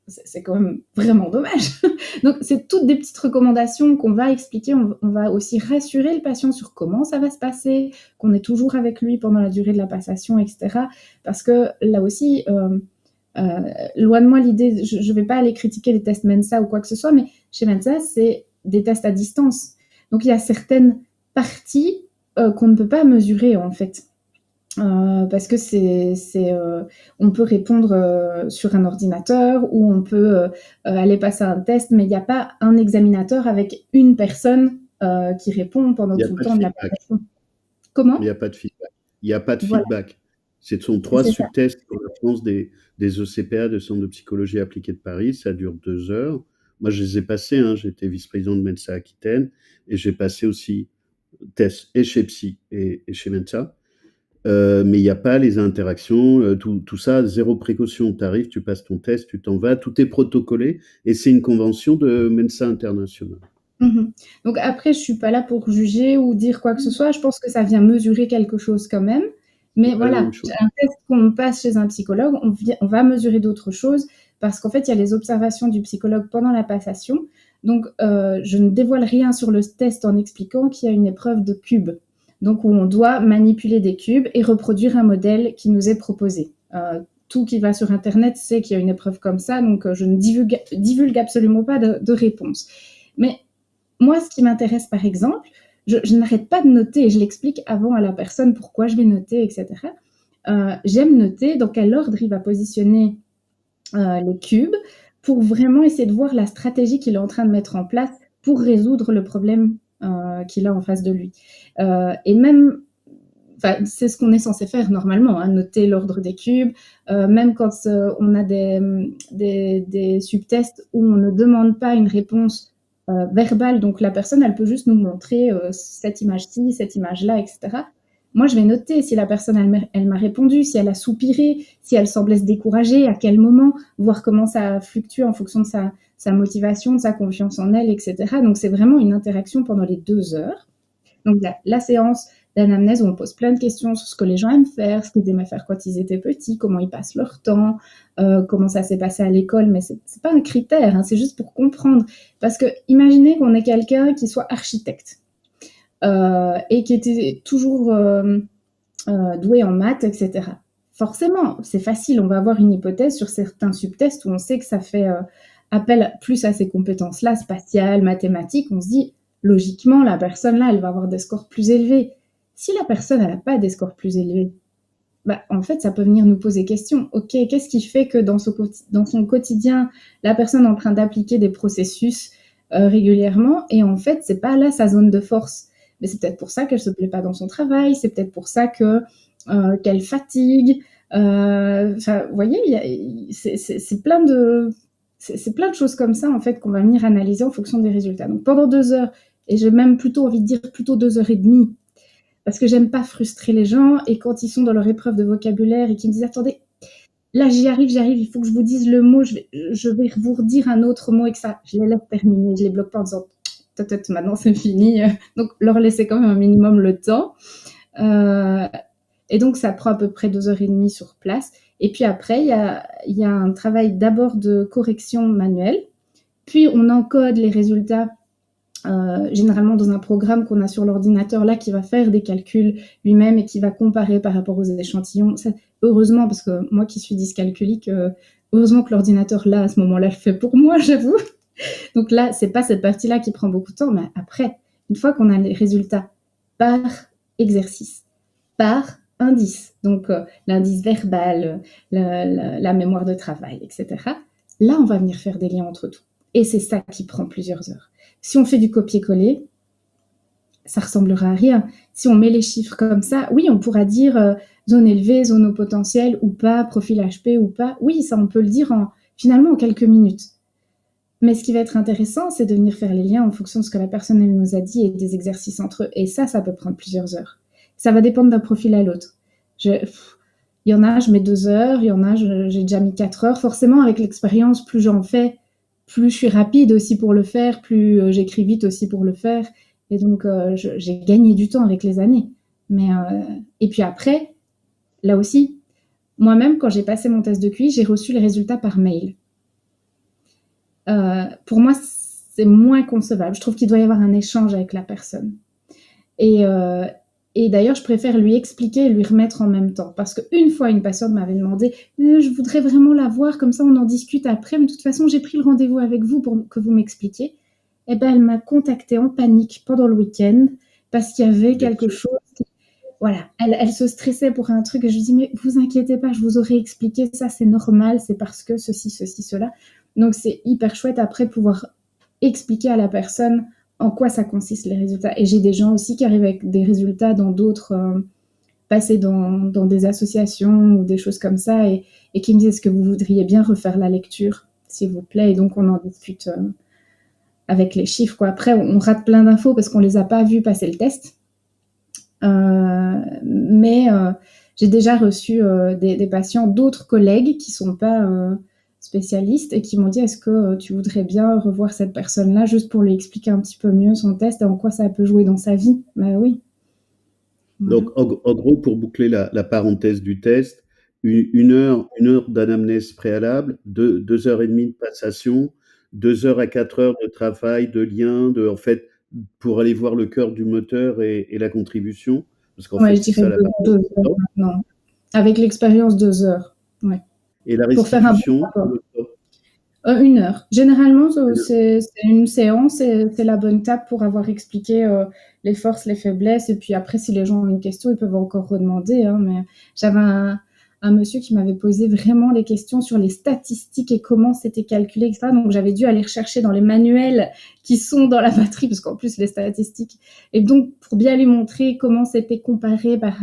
C'est quand même vraiment dommage. Donc, c'est toutes des petites recommandations qu'on va expliquer. On va aussi rassurer le patient sur comment ça va se passer, qu'on est toujours avec lui pendant la durée de la passation, etc. Parce que là aussi, loin de moi l'idée, je ne vais pas aller critiquer les tests Mensa ou quoi que ce soit, mais chez Mensa, c'est des tests à distance. Donc, il y a certaines parties qu'on ne peut pas mesurer, en fait. Parce que on peut répondre sur un ordinateur ou on peut aller passer un test, mais il n'y a pas un examinateur avec une personne qui répond pendant Il n'y a tout le pas de temps de la feedback. passation. Il Comment? n'y a pas de feedback. Il n'y a pas de Voilà, feedback. Ce sont 3 c'est ça. subtests pour la France des ECPA, de Centre de psychologie appliquée de Paris. Ça dure 2 heures. Moi, je les ai passés, hein. J'étais vice-président de Mensa Aquitaine et j'ai passé aussi tests et chez Psy et chez Mensa. Mais il n'y a pas les interactions, tout ça, zéro précaution. Tu arrives, tu passes ton test, tu t'en vas, tout est protocolé et c'est une convention de Mensa International. Mhm. Donc après, je suis pas là pour juger ou dire quoi que ce soit. Je pense que ça vient mesurer quelque chose quand même. Mais C'est pas la même voilà, chose. un test qu'on passe chez un psychologue, on va mesurer d'autres choses parce qu'en fait, il y a les observations du psychologue pendant la passation. Donc, je ne dévoile rien sur le test en expliquant qu'il y a une épreuve de cubes. Donc, où on doit manipuler des cubes et reproduire un modèle qui nous est proposé. Tout qui va sur Internet sait qu'il y a une épreuve comme ça, donc je ne divulgue absolument pas de réponse. Mais moi, ce qui m'intéresse, par exemple, je n'arrête pas de noter et je l'explique avant à la personne pourquoi je vais noter, etc. J'aime noter dans quel ordre il va positionner les cubes pour vraiment essayer de voir la stratégie qu'il est en train de mettre en place pour résoudre le problème qu'il a en face de lui. Et même, c'est ce qu'on est censé faire normalement, hein, noter l'ordre des cubes, même quand on a des subtests où on ne demande pas une réponse verbale, donc la personne, elle peut juste nous montrer cette image-ci, cette image-là, etc. Moi, je vais noter si la personne, elle m'a répondu, si elle a soupiré, si elle semblait se décourager, à quel moment, voir comment ça fluctue en fonction de sa motivation, de sa confiance en elle, etc. Donc, c'est vraiment une interaction pendant les 2 heures. Donc, la séance d'anamnèse où on pose plein de questions sur ce que les gens aiment faire, ce qu'ils aimaient faire quand ils étaient petits, comment ils passent leur temps, comment ça s'est passé à l'école, mais c'est pas un critère, hein, c'est juste pour comprendre. Parce que imaginez qu'on ait quelqu'un qui soit architecte et qui était toujours doué en maths, etc. Forcément, c'est facile, on va avoir une hypothèse sur certains subtests où on sait que ça fait appel plus à ces compétences-là, spatiales, mathématiques, on se dit, logiquement, la personne là, elle va avoir des scores plus élevés. Si la personne, elle n'a pas des scores plus élevés, bah, en fait, ça peut venir nous poser question. Ok, qu'est-ce qui fait que dans son quotidien, la personne est en train d'appliquer des processus régulièrement et en fait, c'est pas là sa zone de force. Mais c'est peut-être pour ça qu'elle se plaît pas dans son travail, c'est peut-être pour ça qu'elle fatigue. Vous voyez, c'est plein de choses comme ça en fait qu'on va venir analyser en fonction des résultats. Donc pendant 2 heures, et j'ai même plutôt envie de dire plutôt 2 heures et demie, parce que j'aime pas frustrer les gens, et quand ils sont dans leur épreuve de vocabulaire et qu'ils me disent attendez, là j'y arrive, il faut que je vous dise le mot, je vais vous redire un autre mot, et que ça, je les laisse terminer, je les bloque pas en disant maintenant c'est fini, donc leur laisser quand même un minimum le temps. Euh, et donc ça prend à peu près 2 heures et demie sur place. Et puis après, il y a un travail d'abord de correction manuelle, puis on encode les résultats généralement dans un programme qu'on a sur l'ordinateur là qui va faire des calculs lui-même et qui va comparer par rapport aux échantillons. Ça, heureusement, parce que moi qui suis dyscalculique, heureusement que l'ordinateur là à ce moment-là le fait pour moi, j'avoue. Donc là, c'est pas cette partie-là qui prend beaucoup de temps, mais après, une fois qu'on a les résultats par exercice, par indice, donc l'indice verbal, la mémoire de travail, etc. Là, on va venir faire des liens entre tout. Et c'est ça qui prend plusieurs heures. Si on fait du copier-coller, ça ressemblera à rien. Si on met les chiffres comme ça, oui, on pourra dire zone élevée, zone au potentiel ou pas, profil HP ou pas. Oui, ça, on peut le dire finalement en quelques minutes. Mais ce qui va être intéressant, c'est de venir faire les liens en fonction de ce que la personne elle nous a dit et des exercices entre eux. Et ça peut prendre plusieurs heures. Ça va dépendre d'un profil à l'autre. Il y en a, je mets 2 heures, il y en a, j'ai déjà mis 4 heures. Forcément, avec l'expérience, plus j'en fais, plus je suis rapide aussi pour le faire, plus j'écris vite aussi pour le faire. Et donc, j'ai gagné du temps avec les années. Et puis après, là aussi, moi-même, quand j'ai passé mon test de QI, j'ai reçu les résultats par mail. Pour moi, c'est moins concevable. Je trouve qu'il doit y avoir un échange avec la personne. Et d'ailleurs, je préfère lui expliquer et lui remettre en même temps. Parce qu'une fois, une patiente m'avait demandé « Je voudrais vraiment la voir, comme ça on en discute après, mais de toute façon, j'ai pris le rendez-vous avec vous pour que vous m'expliquiez. » Eh ben, elle m'a contactée en panique pendant le week-end parce qu'il y avait quelque chose. Voilà, elle se stressait pour un truc et je lui dis « Mais vous inquiétez pas, je vous aurais expliqué, ça c'est normal, c'est parce que ceci, cela. » Donc c'est hyper chouette après pouvoir expliquer à la personne en quoi ça consiste les résultats. Et j'ai des gens aussi qui arrivent avec des résultats dans d'autres, passés dans des associations ou des choses comme ça, et qui me disent est-ce que vous voudriez bien refaire la lecture, s'il vous plaît. Et donc on en discute avec les chiffres, quoi. Après, on rate plein d'infos parce qu'on les a pas vus passer le test. Mais j'ai déjà reçu des patients, d'autres collègues qui sont pas spécialistes et qui m'ont dit est-ce que tu voudrais bien revoir cette personne-là juste pour lui expliquer un petit peu mieux son test et en quoi ça peut jouer dans sa vie. Ben oui. Voilà. Donc en gros, pour boucler la parenthèse du test, une heure d'anamnèse préalable, 2 heures et demie de passation, 2 heures à 4 heures de travail, de lien, en fait, pour aller voir le cœur du moteur et la contribution, parce qu'en Ouais, fait je c'est dirais ça la partie 2 heures maintenant. Avec l'expérience, 2 heures. Ouais. et la Pour faire un bon restitution. rapport. 1 heure. Généralement, c'est une séance, c'est la bonne tape pour avoir expliqué les forces, les faiblesses. Et puis après, si les gens ont une question, ils peuvent encore redemander. Hein, mais j'avais un monsieur qui m'avait posé vraiment les questions sur les statistiques et comment c'était calculé, etc. Donc j'avais dû aller rechercher dans les manuels qui sont dans la batterie, parce qu'en plus, les statistiques. Et donc, pour bien lui montrer comment c'était comparé par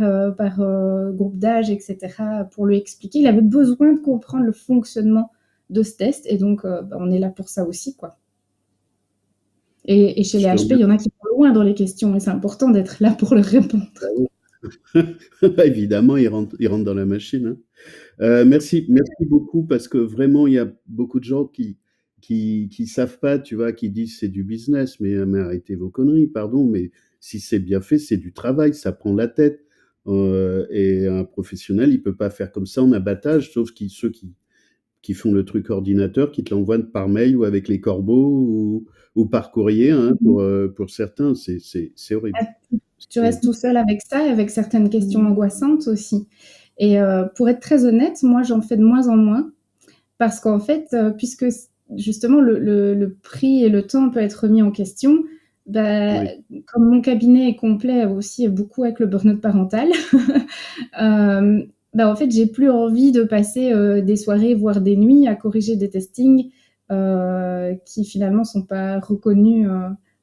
groupe d'âge, etc., pour lui expliquer, il avait besoin de comprendre le fonctionnement de ce test, et donc on est là pour ça aussi, quoi. Et chez les HP, il y en a qui vont loin dans les questions et c'est important d'être là pour leur répondre. Évidemment, ils rentrent dans la machine. Hein. Merci beaucoup parce que vraiment il y a beaucoup de gens qui savent pas, tu vois, qui disent c'est du business, mais arrêtez vos conneries, pardon, mais si c'est bien fait, c'est du travail, ça prend la tête. Et un professionnel, il peut pas faire comme ça en abattage, sauf ceux qui font le truc ordinateur, qui te l'envoient par mail ou avec les corbeaux ou par courrier, hein, pour certains, c'est horrible. Tu restes tout seul avec ça et avec certaines questions angoissantes aussi. Et pour être très honnête, moi j'en fais de moins en moins parce qu'en fait, puisque justement le prix et le temps peut être remis en question, bah, oui. Comme mon cabinet est complet aussi beaucoup avec le burn-out parental, bah, en fait, j'ai plus envie de passer des soirées, voire des nuits à corriger des testings qui finalement sont pas reconnus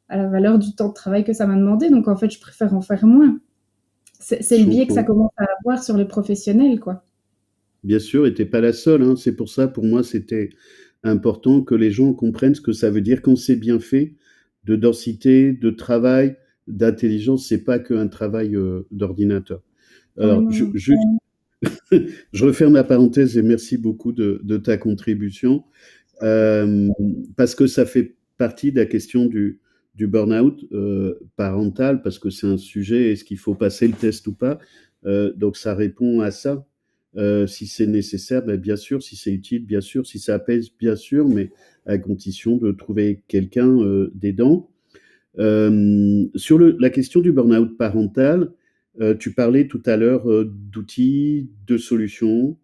à la valeur du temps de travail que ça m'a demandé. Donc, en fait, je préfère en faire moins. C'est le biais que ça commence à avoir sur les professionnels, quoi. Bien sûr, et t'es pas la seule. Hein. C'est pour ça, pour moi, c'était important que les gens comprennent ce que ça veut dire quand c'est bien fait, de densité, de travail, d'intelligence, c'est pas qu'un travail, d'ordinateur. Ouais, Alors non, non. juste je referme la parenthèse et merci beaucoup de ta contribution. Hem, Parce que ça fait partie de la question du burn-out, parental, parce que c'est un sujet, est-ce qu'il faut passer le test ou pas? Donc ça répond à ça. Si c'est nécessaire, ben bien sûr, si c'est utile, bien sûr, si ça apaise, bien sûr, mais à condition de trouver quelqu'un, d'aidant. Sur la question du burn-out parental, tu parlais tout à l'heure, d'outils, de solutions.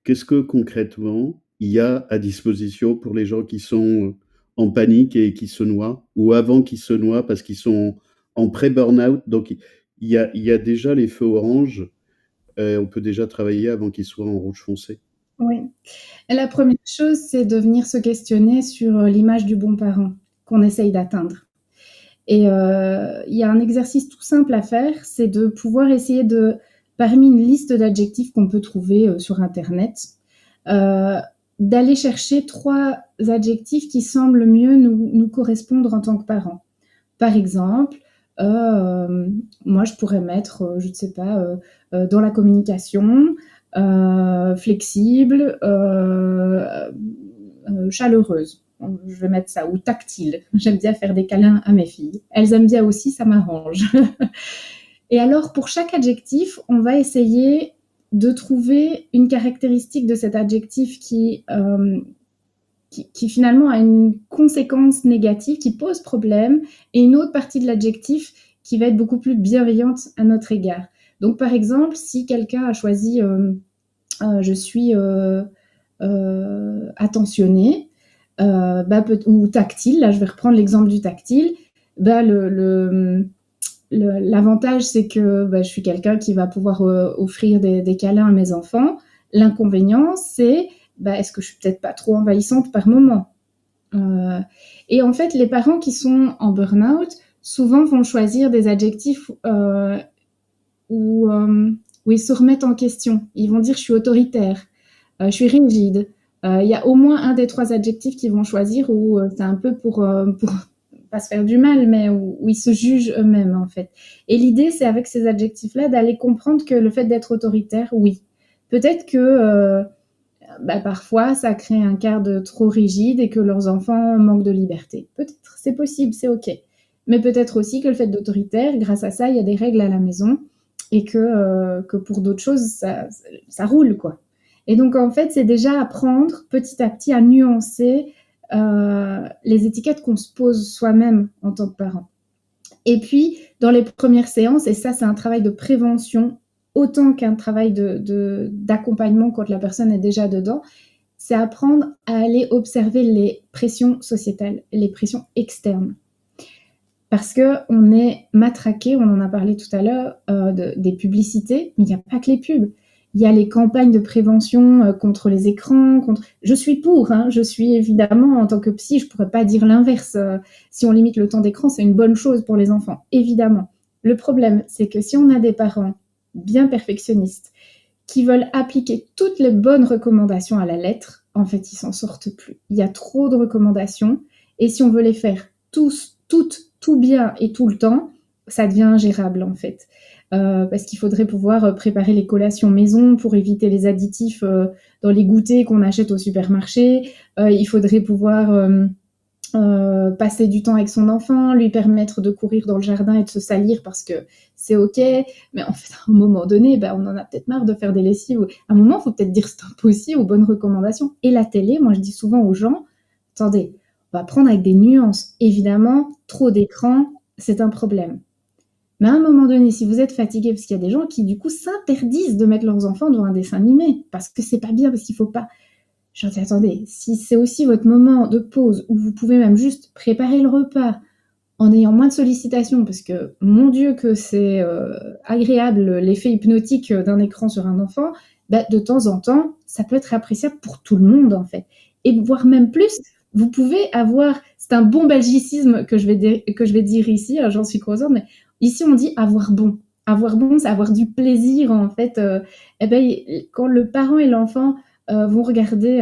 Qu'est-ce que concrètement il y a à disposition pour les gens qui sont, en panique et qui se noient ou avant qu'ils se noient parce qu'ils sont en pré-burn-out? Donc il y a déjà les feux orange, on peut déjà travailler avant qu'ils soient en rouge foncé. Oui. La première chose, c'est de venir se questionner sur, l'image du bon parent qu'on essaye d'atteindre. Et il y a un exercice tout simple à faire, c'est de pouvoir essayer de parmi une liste d'adjectifs qu'on peut trouver, sur internet, heu, d'aller chercher 3 adjectifs qui semblent mieux nous correspondre en tant que parents. Par exemple, moi je pourrais mettre, je ne sais pas, dans la communication, flexible, chaleureuse. Je vais mettre ça, ou tactile. J'aime bien faire des câlins à mes filles. Elles aiment bien aussi, ça m'arrange. Et alors, pour chaque adjectif, on va essayer de trouver une caractéristique de cet adjectif qui finalement a une conséquence négative, qui pose problème, et une autre partie de l'adjectif qui va être beaucoup plus bienveillante à notre égard. Donc, par exemple, si quelqu'un a choisi je suis attentionné, ou tactile, là je vais reprendre l'exemple du tactile, bah, l'avantage c'est que je suis quelqu'un qui va pouvoir offrir des câlins à mes enfants. L'inconvénient c'est est-ce que je suis peut-être pas trop envahissante par moment. euh, et en fait les parents qui sont en burn-out souvent vont choisir des adjectifs où, où ils se remettent en question. Ils vont dire je suis autoritaire, je suis rigide. Il y a au moins un des 3 adjectifs qu'ils vont choisir où c'est un peu pour pas se faire du mal, mais où ils se jugent eux-mêmes en fait. Et l'idée, c'est avec ces adjectifs-là d'aller comprendre que le fait d'être autoritaire, oui. Peut-être que parfois ça crée un cadre trop rigide et que leurs enfants manquent de liberté. Peut-être, c'est possible, c'est ok. Mais peut-être aussi que le fait d'autoritaire, grâce à ça, il y a des règles à la maison et que pour d'autres choses, ça roule, quoi. Et donc, en fait, c'est déjà apprendre petit à petit à nuancer les étiquettes qu'on se pose soi-même en tant que parent. Et puis, dans les premières séances, et ça, c'est un travail de prévention autant qu'un travail d'accompagnement quand la personne est déjà dedans, c'est apprendre à aller observer les pressions sociétales, les pressions externes. Parce qu'on est matraqué, on en a parlé tout à l'heure, des publicités, mais il n'y a pas que les pubs. Il y a les campagnes de prévention contre les écrans. Je suis pour, hein, je suis évidemment, en tant que psy, je ne pourrais pas dire l'inverse. Si on limite le temps d'écran, c'est une bonne chose pour les enfants, évidemment. Le problème, c'est que si on a des parents bien perfectionnistes qui veulent appliquer toutes les bonnes recommandations à la lettre, en fait, ils s'en sortent plus. Il y a trop de recommandations, et si on veut les faire tous, toutes, tout bien et tout le temps, ça devient ingérable en fait. Parce qu'il faudrait pouvoir préparer les collations maison pour éviter les additifs dans les goûters qu'on achète au supermarché. Il faudrait pouvoir passer du temps avec son enfant, lui permettre de courir dans le jardin et de se salir parce que c'est ok. Mais en fait, à un moment donné, on en a peut-être marre de faire des lessives. À un moment, il faut peut-être dire stop aussi aux bonnes recommandations. Et la télé, moi je dis souvent aux gens, attendez, on va prendre avec des nuances. Évidemment, trop d'écran, c'est un problème. Mais à un moment donné, si vous êtes fatigué, parce qu'il y a des gens qui du coup s'interdisent de mettre leurs enfants devant un dessin animé, parce que c'est pas bien, parce qu'il faut pas. Je dis attendez, si c'est aussi votre moment de pause où vous pouvez même juste préparer le repas en ayant moins de sollicitations, parce que mon Dieu que c'est agréable l'effet hypnotique d'un écran sur un enfant, de temps en temps, ça peut être appréciable pour tout le monde en fait. Et voire même plus, vous pouvez avoir, c'est un bon belgicisme que je vais dire ici, j'en suis consciente, mais ici on dit avoir bon. Avoir bon, c'est avoir du plaisir en fait. Quand le parent et l'enfant vont regarder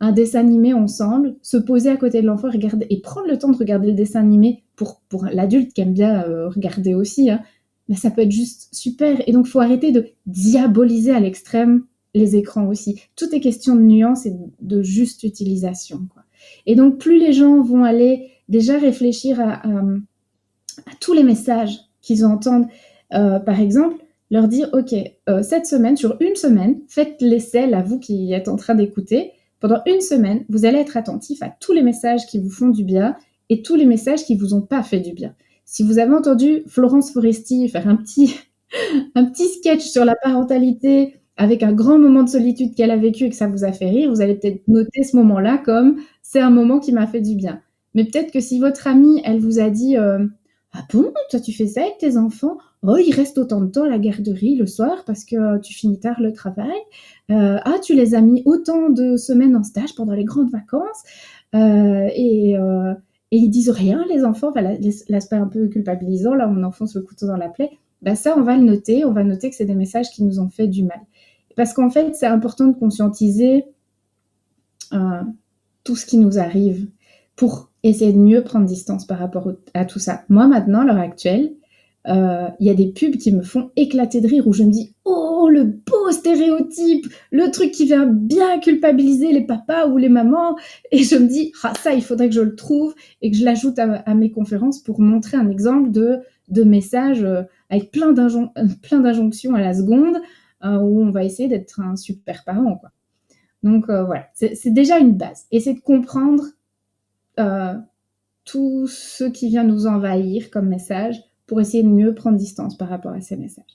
un dessin animé ensemble, se poser à côté de l'enfant regarder, et prendre le temps de regarder le dessin animé pour l'adulte qui aime bien regarder aussi, hein, mais ça peut être juste super. Et donc, il faut arrêter de diaboliser à l'extrême les écrans aussi. Tout est question de nuance et de juste utilisation, quoi. Et donc, plus les gens vont aller déjà réfléchir à tous les messages qu'ils entendent, par exemple, leur dire, OK, cette semaine, sur une semaine, faites l'essai, là, vous qui êtes en train d'écouter, pendant une semaine, vous allez être attentif à tous les messages qui vous font du bien et tous les messages qui vous ont pas fait du bien. Si vous avez entendu Florence Foresti faire un petit sketch sur la parentalité avec un grand moment de solitude qu'elle a vécu et que ça vous a fait rire, vous allez peut-être noter ce moment-là comme c'est un moment qui m'a fait du bien. Mais peut-être que si votre amie, elle vous a dit ah bon, toi tu fais ça avec tes enfants? Oh, il reste autant de temps à la garderie le soir parce que tu finis tard le travail. Ah, tu les as mis autant de semaines en stage pendant les grandes vacances. Et ils disent rien, les enfants. Enfin, l'aspect un peu culpabilisant, là, on enfonce le couteau dans la plaie. Ben ça, on va le noter. On va noter que c'est des messages qui nous ont fait du mal. Parce qu'en fait, c'est important de conscientiser tout ce qui nous arrive pour essayer de mieux prendre distance par rapport à tout ça. Moi, maintenant, à l'heure actuelle, il y a des pubs qui me font éclater de rire où je me dis oh, le beau stéréotype, le truc qui vient bien culpabiliser les papas ou les mamans, et je me dis ah, ça, il faudrait que je le trouve et que je l'ajoute à mes conférences pour montrer un exemple de message avec plein d'injonctions à la seconde où on va essayer d'être un super parent, quoi. Donc voilà, c'est déjà une base. Et c'est de comprendre tout ce qui vient nous envahir comme message pour essayer de mieux prendre distance par rapport à ces messages.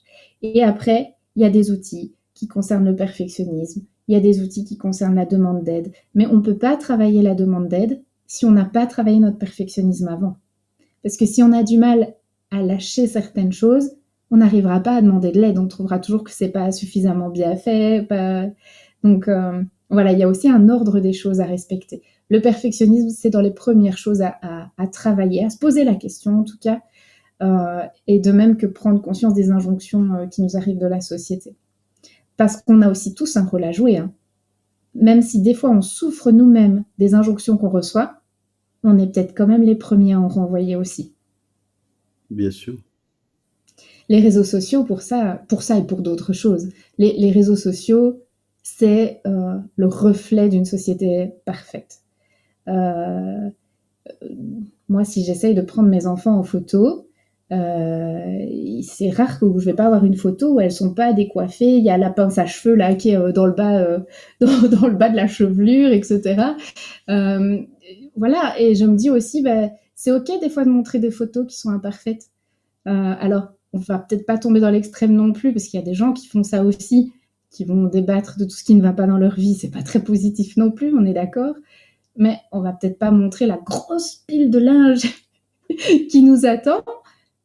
Et après, il y a des outils qui concernent le perfectionnisme, il y a des outils qui concernent la demande d'aide, mais on ne peut pas travailler la demande d'aide si on n'a pas travaillé notre perfectionnisme avant. Parce que si on a du mal à lâcher certaines choses, on n'arrivera pas à demander de l'aide, on trouvera toujours que c'est pas suffisamment bien fait. Donc voilà, il y a aussi un ordre des choses à respecter. Le perfectionnisme, c'est dans les premières choses à travailler, à se poser la question en tout cas, et de même que prendre conscience des injonctions qui nous arrivent de la société. Parce qu'on a aussi tous un rôle à jouer, hein. Même si des fois on souffre nous-mêmes des injonctions qu'on reçoit, on est peut-être quand même les premiers à en renvoyer aussi. Bien sûr. Les réseaux sociaux, pour ça et pour d'autres choses, les réseaux sociaux, c'est le reflet d'une société parfaite. Moi, si j'essaye de prendre mes enfants en photo, c'est rare que je vais pas avoir une photo où elles sont pas décoiffées. Il y a la pince à cheveux là qui est dans le bas, dans le bas de la chevelure, etc. Voilà. Et je me dis aussi, bah, c'est ok des fois de montrer des photos qui sont imparfaites. Alors, on va peut-être pas tomber dans l'extrême non plus, parce qu'il y a des gens qui font ça aussi, qui vont débattre de tout ce qui ne va pas dans leur vie. C'est pas très positif non plus, on est d'accord. Mais on va peut-être pas montrer la grosse pile de linge qui nous attend.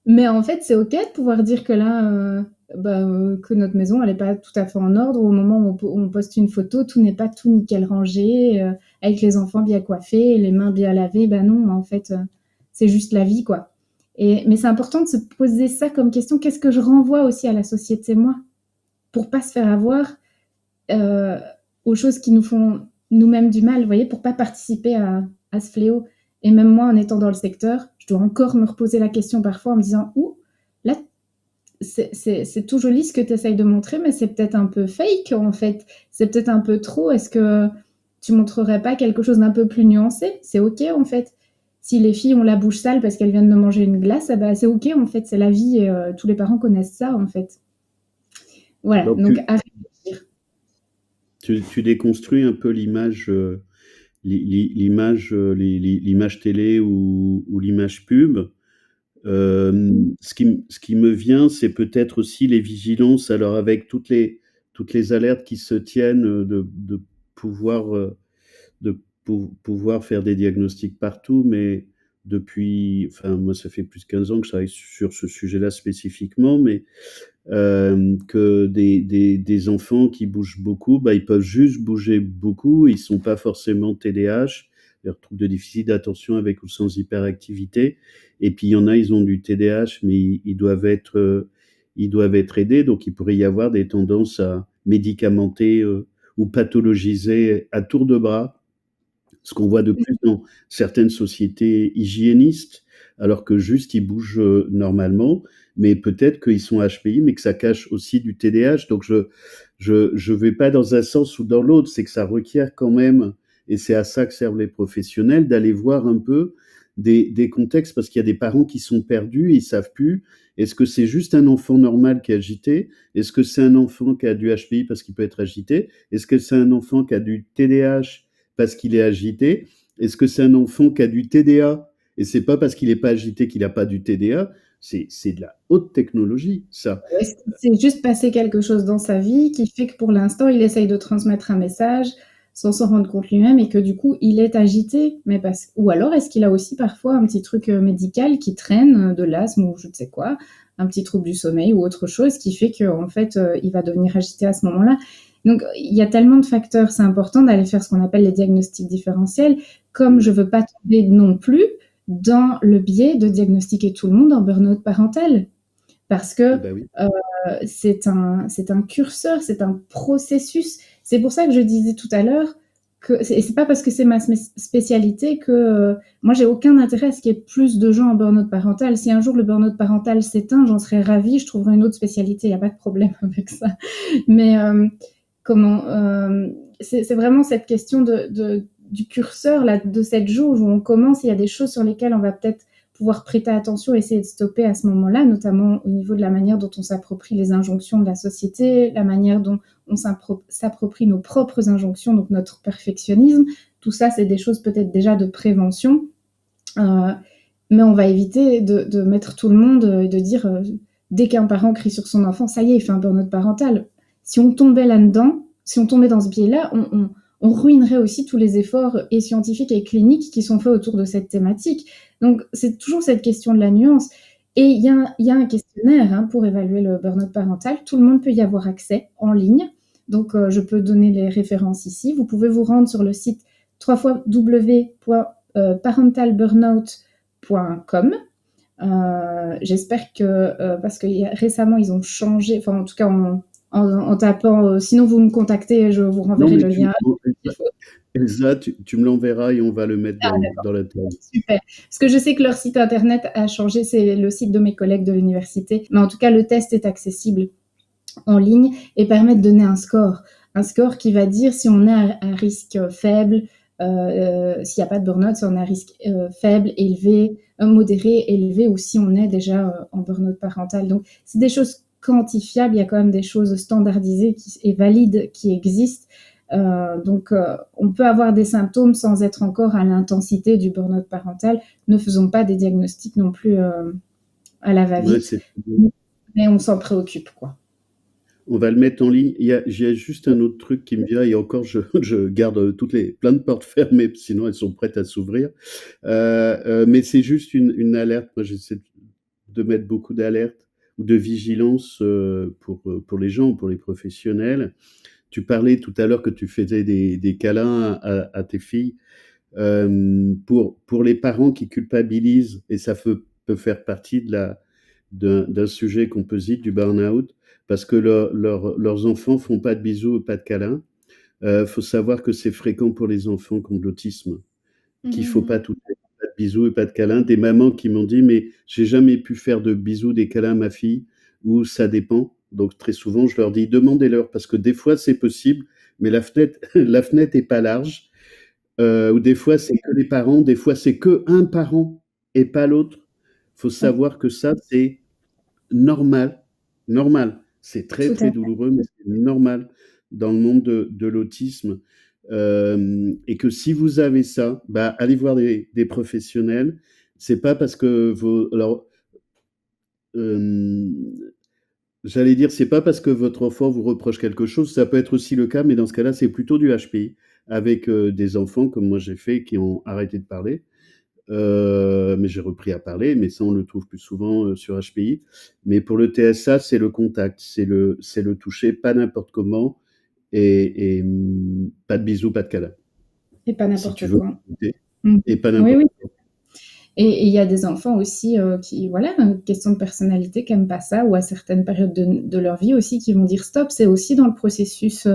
Mais en fait, c'est ok de pouvoir dire que là, que notre maison, elle est pas tout à fait en ordre. Au moment où on poste une photo, tout n'est pas tout nickel rangé, avec les enfants bien coiffés, les mains bien lavées. Ben non, en fait, c'est juste la vie, quoi. Mais c'est important de se poser ça comme question. Qu'est-ce que je renvoie aussi à la société, moi, pour pas se faire avoir aux choses qui nous font nous-mêmes du mal, vous voyez, pour pas participer à ce fléau. Et même moi, en étant dans le secteur, je dois encore me reposer la question parfois en me disant, ouh, là, c'est tout joli ce que tu essayes de montrer, mais c'est peut-être un peu fake, en fait. C'est peut-être un peu trop. Est-ce que tu montrerais pas quelque chose d'un peu plus nuancé? C'est ok, en fait. Si les filles ont la bouche sale parce qu'elles viennent de manger une glace, bah, c'est ok, en fait. C'est la vie et tous les parents connaissent ça, en fait. Voilà, donc arrête. Tu déconstruis un peu l'image, l'image télé ou l'image pub. Ce qui me vient, c'est peut-être aussi les vigilances, alors avec toutes les alertes qui se tiennent, de pouvoir, pouvoir faire des diagnostics partout, mais depuis enfin moi ça fait plus de 15 ans que je travaille sur ce sujet-là spécifiquement, mais que des enfants qui bougent beaucoup, bah, ils peuvent juste bouger beaucoup, ils sont pas forcément TDAH, leurs troubles de déficit d'attention avec ou sans hyperactivité, et puis il y en a, ils ont du TDAH, mais ils doivent être aidés, donc il pourrait y avoir des tendances à médicamenter, ou pathologiser à tour de bras ce qu'on voit de plus dans certaines sociétés hygiénistes, alors que juste ils bougent normalement, mais peut-être qu'ils sont HPI, mais que ça cache aussi du TDAH. Donc je vais pas dans un sens ou dans l'autre, c'est que ça requiert quand même, et c'est à ça que servent les professionnels, d'aller voir un peu des contextes, parce qu'il y a des parents qui sont perdus, ils savent plus. Est-ce que c'est juste un enfant normal qui est agité? Est-ce que c'est un enfant qui a du HPI parce qu'il peut être agité? Est-ce que c'est un enfant qui a du TDAH parce qu'il est agité? Est-ce que c'est un enfant qui a du TDA et c'est pas parce qu'il n'est pas agité qu'il n'a pas du TDA? C'est de la haute technologie, ça. Est-ce qu'il s'est juste passé quelque chose dans sa vie qui fait que pour l'instant, il essaye de transmettre un message sans s'en rendre compte lui-même et que du coup, il est agité? Ou alors, est-ce qu'il a aussi parfois un petit truc médical qui traîne, de l'asthme ou je ne sais quoi, un petit trouble du sommeil ou autre chose qui fait qu'en fait, il va devenir agité à ce moment-là? Donc, il y a tellement de facteurs, c'est important d'aller faire ce qu'on appelle les diagnostics différentiels, comme je veux pas tomber non plus dans le biais de diagnostiquer tout le monde en burn-out parental. Parce que Ben oui. c'est un curseur, c'est un processus. C'est pour ça que je disais tout à l'heure que c'est pas parce que c'est ma spécialité que moi j'ai aucun intérêt à ce qu'il y ait plus de gens en burn-out parental. Si un jour le burn-out parental s'éteint, j'en serais ravie, je trouverai une autre spécialité, il n'y a pas de problème avec ça. Mais comment c'est vraiment cette question du curseur là, de cette jauge où on commence, il y a des choses sur lesquelles on va peut-être pouvoir prêter attention, essayer de stopper à ce moment-là, notamment au niveau de la manière dont on s'approprie les injonctions de la société, la manière dont on s'approprie nos propres injonctions, donc notre perfectionnisme. Tout ça, c'est des choses peut-être déjà de prévention, mais on va éviter de mettre tout le monde et de dire dès qu'un parent crie sur son enfant, ça y est, il fait un burn-out parental. Si on tombait là-dedans, si on tombait dans ce biais-là, on ruinerait aussi tous les efforts et scientifiques et cliniques qui sont faits autour de cette thématique. Donc, c'est toujours cette question de la nuance. Et il y a un questionnaire pour évaluer le burn-out parental. Tout le monde peut y avoir accès en ligne. Donc, je peux donner les références ici. Vous pouvez vous rendre sur le site www.parentalburnout.com. J'espère que, parce que récemment, ils ont changé, enfin, en tout cas, en tapant, sinon vous me contactez et je vous renverrai le lien. Elsa, tu me l'enverras et on va le mettre dans la table. Super. Parce que je sais que leur site internet a changé, c'est le site de mes collègues de l'université. Mais en tout cas, le test est accessible en ligne et permet de donner un score. Un score qui va dire si on est à risque faible, s'il n'y a pas de burn-out, si on est à risque faible, élevé, modéré, élevé, ou si on est déjà en burn-out parental. Donc, c'est des choses quantifiables. Il y a quand même des choses standardisées et valides qui existent. Donc, on peut avoir des symptômes sans être encore à l'intensité du burn-out parental. Ne faisons pas des diagnostics non plus à la va-vite, mais on s'en préoccupe, quoi. On va le mettre en ligne. J'ai juste un autre truc qui me vient, et encore, je garde plein de portes fermées, sinon elles sont prêtes à s'ouvrir. Mais c'est juste une alerte. Moi, j'essaie de mettre beaucoup d'alertes ou de vigilance pour les gens, pour les professionnels. Tu parlais tout à l'heure que tu faisais des câlins à tes filles. Pour les parents qui culpabilisent, et ça peut faire partie d'un sujet composite du burn-out, parce que leurs enfants font pas de bisous, pas de câlins. Faut savoir que c'est fréquent pour les enfants qui ont de l'autisme, qu'il faut pas toucher, pas de bisous et pas de câlins. Des mamans qui m'ont dit, mais j'ai jamais pu faire de bisous, des câlins à ma fille, ou ça dépend. Donc très souvent, je leur dis, demandez-leur, parce que des fois c'est possible, mais la fenêtre, la fenêtre est pas large. Ou des fois c'est que les parents, des fois c'est que un parent et pas l'autre. Faut savoir que ça c'est normal, normal. C'est très, Tout à très fait. douloureux, mais c'est normal dans le monde de l'autisme. Et que si vous avez ça, bah, allez voir des professionnels. C'est pas parce que alors, j'allais dire, c'est pas parce que votre enfant vous reproche quelque chose, ça peut être aussi le cas, mais dans ce cas-là, c'est plutôt du HPI avec des enfants comme moi j'ai fait qui ont arrêté de parler. Mais j'ai repris à parler, mais ça on le trouve plus souvent sur HPI. Mais pour le TSA, c'est le contact, c'est le toucher, pas n'importe comment, et pas de bisous, pas de câlins. Et pas Si tu n'importe veux quoi. écouter, Mmh. et pas Oui, n'importe oui. quoi. Et il y a des enfants aussi qui, voilà, une question de personnalité, qui n'aiment pas ça, ou à certaines périodes de leur vie aussi, qui vont dire stop. C'est aussi dans le processus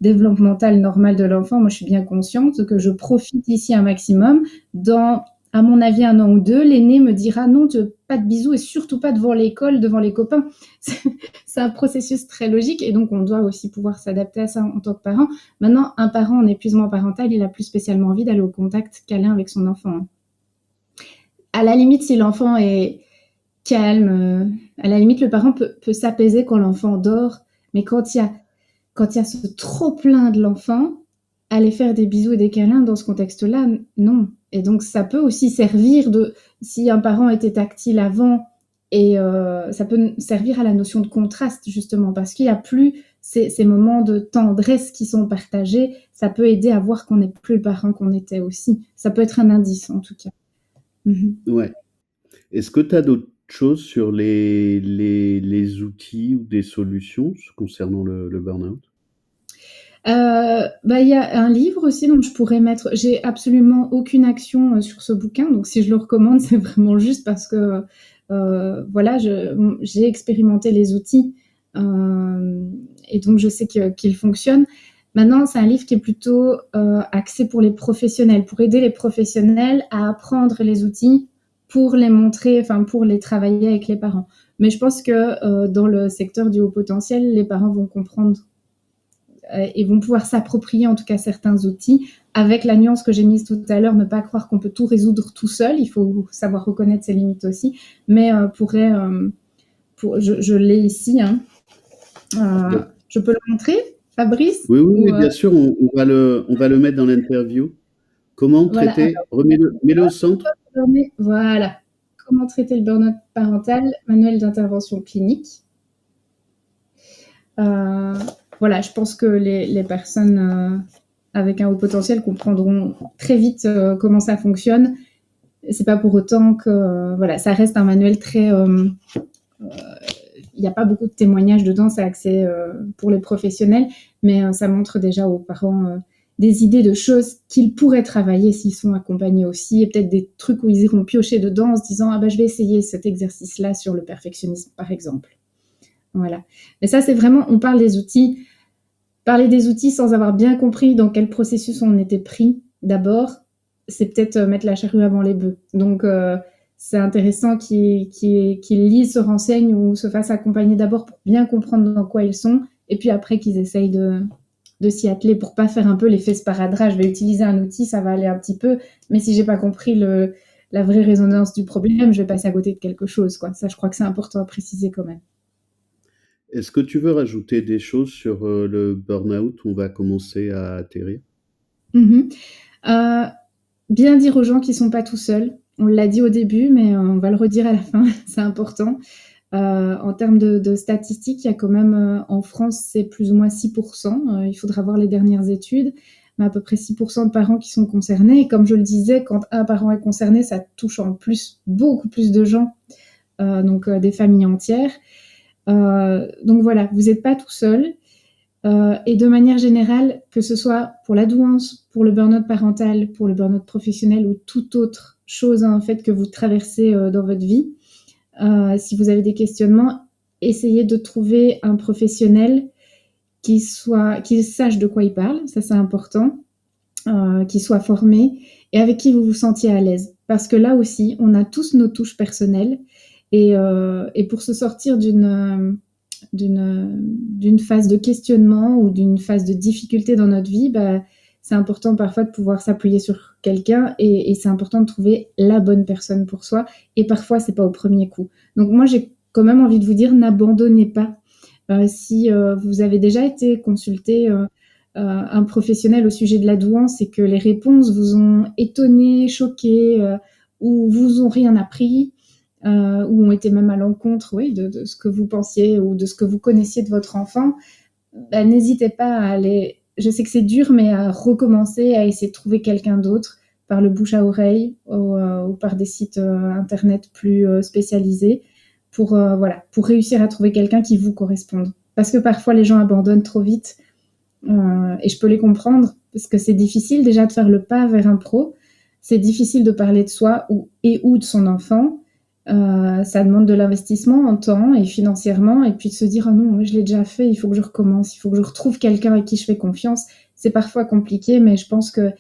développemental normal de l'enfant. Moi, je suis bien consciente que je profite ici un maximum. Dans, à mon avis, 1 an ou 2, l'aîné me dira non, pas de bisous et surtout pas devant l'école, devant les copains. C'est un processus très logique et donc on doit aussi pouvoir s'adapter à ça en tant que parent. Maintenant, un parent en épuisement parental, il a plus spécialement envie d'aller au contact câlin avec son enfant. À la limite, si l'enfant est calme, à la limite, le parent peut s'apaiser quand l'enfant dort, mais quand il y a ce trop-plein de l'enfant, aller faire des bisous et des câlins dans ce contexte-là, non. Et donc, ça peut aussi servir si un parent était tactile avant, et ça peut servir à la notion de contraste, justement, parce qu'il n'y a plus ces moments de tendresse qui sont partagés. Ça peut aider à voir qu'on n'est plus le parent qu'on était aussi. Ça peut être un indice, en tout cas. Ouais. Est-ce que tu as d'autres choses sur les outils ou des solutions concernant le burn-out? Il y a un livre aussi dont je pourrais mettre. J'ai absolument aucune action sur ce bouquin, donc si je le recommande, c'est vraiment juste parce que voilà, j'ai expérimenté les outils et donc je sais qu'ils fonctionnent. Maintenant, c'est un livre qui est plutôt axé pour les professionnels, pour aider les professionnels à apprendre les outils pour les montrer, enfin pour les travailler avec les parents. Mais je pense que dans le secteur du haut potentiel, les parents vont comprendre et vont pouvoir s'approprier en tout cas certains outils, avec la nuance que j'ai mise tout à l'heure, ne pas croire qu'on peut tout résoudre tout seul, il faut savoir reconnaître ses limites aussi, mais je l'ai ici, hein. Je peux le montrer, Fabrice? Oui, oui, oui, bien sûr, on va le mettre dans l'interview. Comment Voilà, traiter, mets-le au centre. voilà. Comment traiter le burn-out parental, manuel d'intervention clinique. Voilà, je pense que les personnes avec un haut potentiel comprendront très vite comment ça fonctionne. C'est pas pour autant que voilà, ça reste un manuel très. Il n'y a pas beaucoup de témoignages dedans, c'est axé pour les professionnels, mais ça montre déjà aux parents des idées de choses qu'ils pourraient travailler s'ils sont accompagnés aussi, et peut-être des trucs où ils iront piocher dedans en se disant ah ben je vais essayer cet exercice-là sur le perfectionnisme par exemple. Voilà. Mais ça c'est vraiment, on parle des outils. Parler des outils sans avoir bien compris dans quel processus on était pris d'abord, c'est peut-être mettre la charrue avant les bœufs. Donc, c'est intéressant qu'ils lisent, se renseignent ou se fassent accompagner d'abord pour bien comprendre dans quoi ils sont, et puis après qu'ils essayent de s'y atteler pour pas faire un peu l'effet sparadrap. Je vais utiliser un outil, ça va aller un petit peu, mais si j'ai pas compris la vraie résonance du problème, je vais passer à côté de quelque chose, quoi. Ça, je crois que c'est important à préciser quand même. Est-ce que tu veux rajouter des choses sur le burn-out? On va commencer à atterrir. Mmh. Bien dire aux gens qu'ils sont pas tout seuls. On l'a dit au début, mais on va le redire à la fin, c'est important. En termes de statistiques, il y a quand même, en France, c'est plus ou moins 6%, il faudra voir les dernières études, mais à peu près 6% de parents qui sont concernés. Et comme je le disais, quand un parent est concerné, ça touche en plus beaucoup plus de gens, donc des familles entières. Donc voilà, vous n'êtes pas tout seul. Et de manière générale, que ce soit pour la douance, pour le burn-out parental, pour le burn-out professionnel ou toute autre chose en fait que vous traversez dans votre vie, si vous avez des questionnements, essayez de trouver un professionnel qui sache de quoi il parle, ça c'est important, qui soit formé et avec qui vous vous sentiez à l'aise. Parce que là aussi, on a tous nos touches personnelles et pour se sortir d'une phase de questionnement ou d'une phase de difficulté dans notre vie, c'est important parfois de pouvoir s'appuyer sur quelqu'un et c'est important de trouver la bonne personne pour soi. Et parfois, c'est pas au premier coup. Donc moi, j'ai quand même envie de vous dire, n'abandonnez pas. Si vous avez déjà été consulté un professionnel au sujet de la douance et que les réponses vous ont étonné, choqué ou vous ont rien appris, ou ont été même à l'encontre de ce que vous pensiez ou de ce que vous connaissiez de votre enfant, n'hésitez pas à aller, je sais que c'est dur, mais à recommencer, à essayer de trouver quelqu'un d'autre par le bouche à oreille ou par des sites internet plus spécialisés pour réussir à trouver quelqu'un qui vous corresponde. Parce que parfois les gens abandonnent trop vite et je peux les comprendre parce que c'est difficile déjà de faire le pas vers un pro. c'est difficile de parler de soi ou de son enfant. Ça demande de l'investissement en temps et financièrement, et puis de se dire: «Ah non, moi je l'ai déjà fait, il faut que je recommence, il faut que je retrouve quelqu'un à qui je fais confiance». C'est parfois compliqué, mais je pense que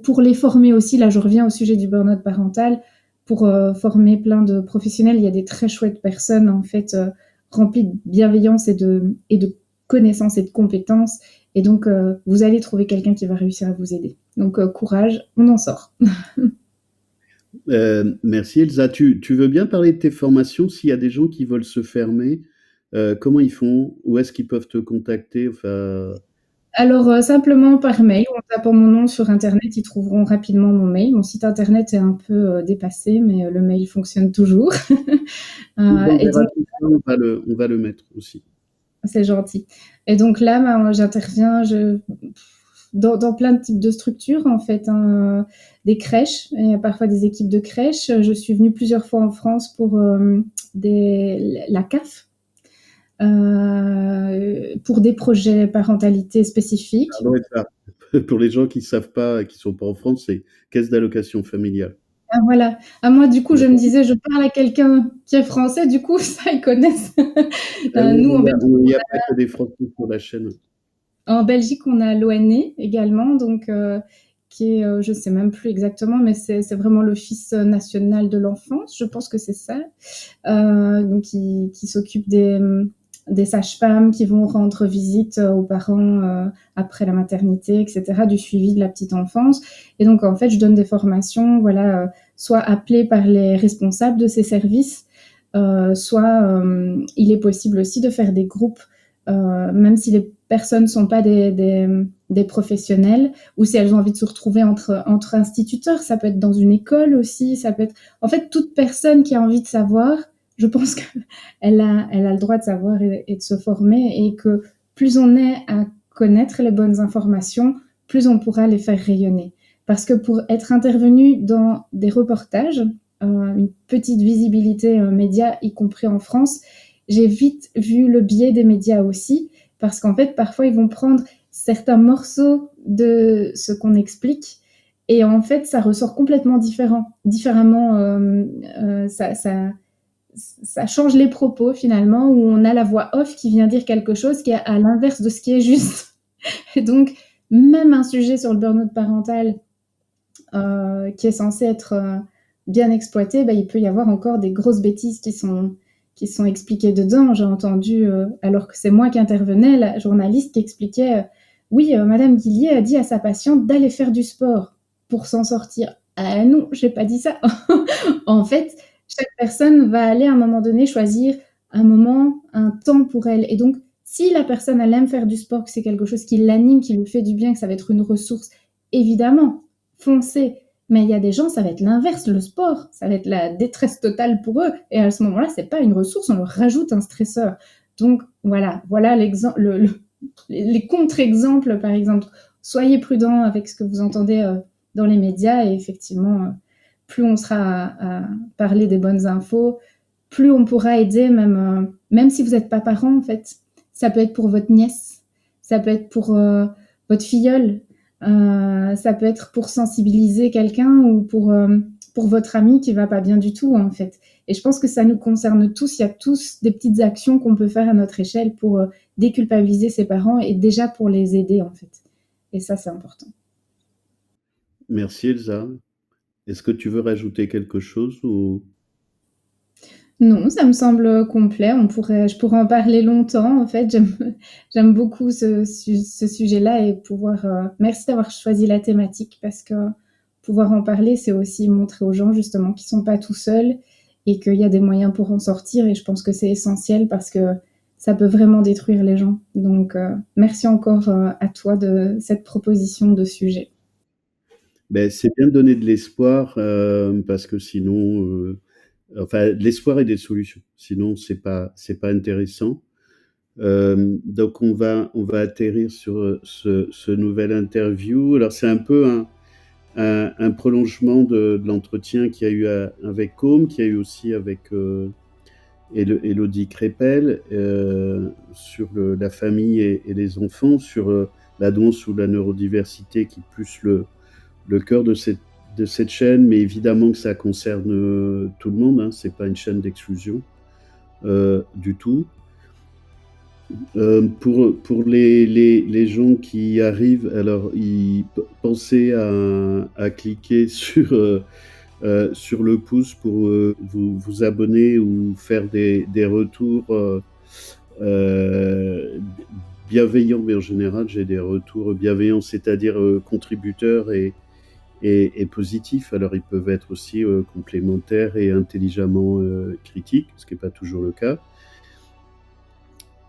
pour les former aussi, là je reviens au sujet du burn-out parental, pour former plein de professionnels, il y a des très chouettes personnes en fait, remplies de bienveillance et de connaissances et de compétences, et donc vous allez trouver quelqu'un qui va réussir à vous aider. Donc courage, on en sort. Merci Elsa. Tu veux bien parler de tes formations? S'il y a des gens qui veulent se fermer, comment ils font? Où est-ce qu'ils peuvent te contacter? Enfin, Alors, simplement par mail ou en tapant mon nom sur internet, ils trouveront rapidement mon mail. Mon site internet est un peu, dépassé, mais le mail fonctionne toujours. on Et enverra donc tout ça, on va le mettre aussi. c'est gentil. Et donc là, ben, j'interviens dans plein de types de structures, en fait, hein, des crèches et parfois des équipes de crèches. Je suis venue plusieurs fois en France pour, la CAF, pour des projets parentalité spécifiques. Pardon Elsa, pour les gens qui savent pas, qui sont pas en France, c'est caisse d'allocation familiale. Ah voilà. Ah moi du coup je me D'accord. disais: «Je parle à quelqu'un qui est français, du coup ça ils connaissent». Oui, Nous mais il y a pas que des Français sur la chaîne. en Belgique, on a l'ONE également, donc qui est, je sais même plus exactement, mais c'est vraiment l'Office national de l'enfance, je pense que c'est ça. Donc qui s'occupe des sages-femmes qui vont rendre visite aux parents après la maternité, et cetera, du suivi de la petite enfance. Et donc en fait, je donne des formations, voilà, soit appelées par les responsables de ces services, soit il est possible aussi de faire des groupes, même si les personnes ne sont pas des professionnels, ou si elles ont envie de se retrouver entre instituteurs. Ça peut être dans une école aussi, ça peut être... En fait, toute personne qui a envie de savoir, je pense qu'elle a le droit de savoir et de se former, et que plus on est à connaître les bonnes informations, plus on pourra les faire rayonner. Parce que pour être intervenu dans des reportages, une petite visibilité média, y compris en France, j'ai vite vu le biais des médias aussi, parce qu'en fait, parfois, ils vont prendre certains morceaux de ce qu'on explique, et en fait, ça ressort complètement différemment. Ça change les propos finalement, où on a la voix off qui vient dire quelque chose qui est à l'inverse de ce qui est juste. Et donc, même un sujet sur le burn-out parental qui est censé être bien exploité, bah, il peut y avoir encore des grosses bêtises qui sont expliquées dedans. J'ai entendu, alors que c'est moi qui intervenais, la journaliste qui expliquait oui, Madame Guillier a dit à sa patiente d'aller faire du sport pour s'en sortir. Ah non, j'ai pas dit ça. En fait, chaque personne va aller à un moment donné choisir un moment, un temps pour elle. Et donc, si la personne elle aime faire du sport, que c'est quelque chose qui l'anime, qui lui fait du bien, que ça va être une ressource, évidemment, foncez. Mais il y a des gens, ça va être l'inverse, le sport, ça va être la détresse totale pour eux. Et à ce moment-là, c'est pas une ressource, on leur rajoute un stresseur. Donc voilà l'exemple, les contre-exemples, par exemple. Soyez prudents avec ce que vous entendez dans les médias, et effectivement, plus on sera à parler des bonnes infos, plus on pourra aider, même si vous n'êtes pas parent, en fait. Ça peut être pour votre nièce, ça peut être pour votre filleule, ça peut être pour sensibiliser quelqu'un, ou pour votre ami qui va pas bien du tout, en fait. Et je pense que ça nous concerne tous. Il y a tous des petites actions qu'on peut faire à notre échelle pour déculpabiliser ses parents, et déjà pour les aider, en fait. Et ça, c'est important. Merci Elsa. Est-ce que tu veux rajouter quelque chose ou? Non, ça me semble complet. Je pourrais en parler longtemps. En fait, j'aime beaucoup ce sujet-là, et pouvoir. Merci d'avoir choisi la thématique, parce que pouvoir en parler, c'est aussi montrer aux gens justement qu'ils sont pas tout seuls, et qu'il y a des moyens pour en sortir. Et je pense que c'est essentiel, parce que ça peut vraiment détruire les gens. Donc, merci encore à toi de cette proposition de sujet. Ben, c'est bien de donner de l'espoir, parce que sinon, enfin, de l'espoir et des solutions. Sinon, c'est pas intéressant. Donc on va atterrir sur, ce nouvel interview. Alors c'est un peu un prolongement de l'entretien qu'il y a eu avec Côme, qu'il y a eu aussi avec Élodie Crépel, sur la famille et les enfants, sur la danse ou la neurodiversité, qui est plus le cœur de de cette chaîne, mais évidemment que ça concerne tout le monde, hein, c'est pas une chaîne d'exclusion du tout. Pour les gens qui arrivent, alors pensez à cliquer sur le pouce pour vous abonner ou faire des retours euh, bienveillants, mais en général j'ai des retours bienveillants, c'est-à-dire contributeurs et positifs. Alors ils peuvent être aussi complémentaires et intelligemment critiques, ce qui n'est pas toujours le cas.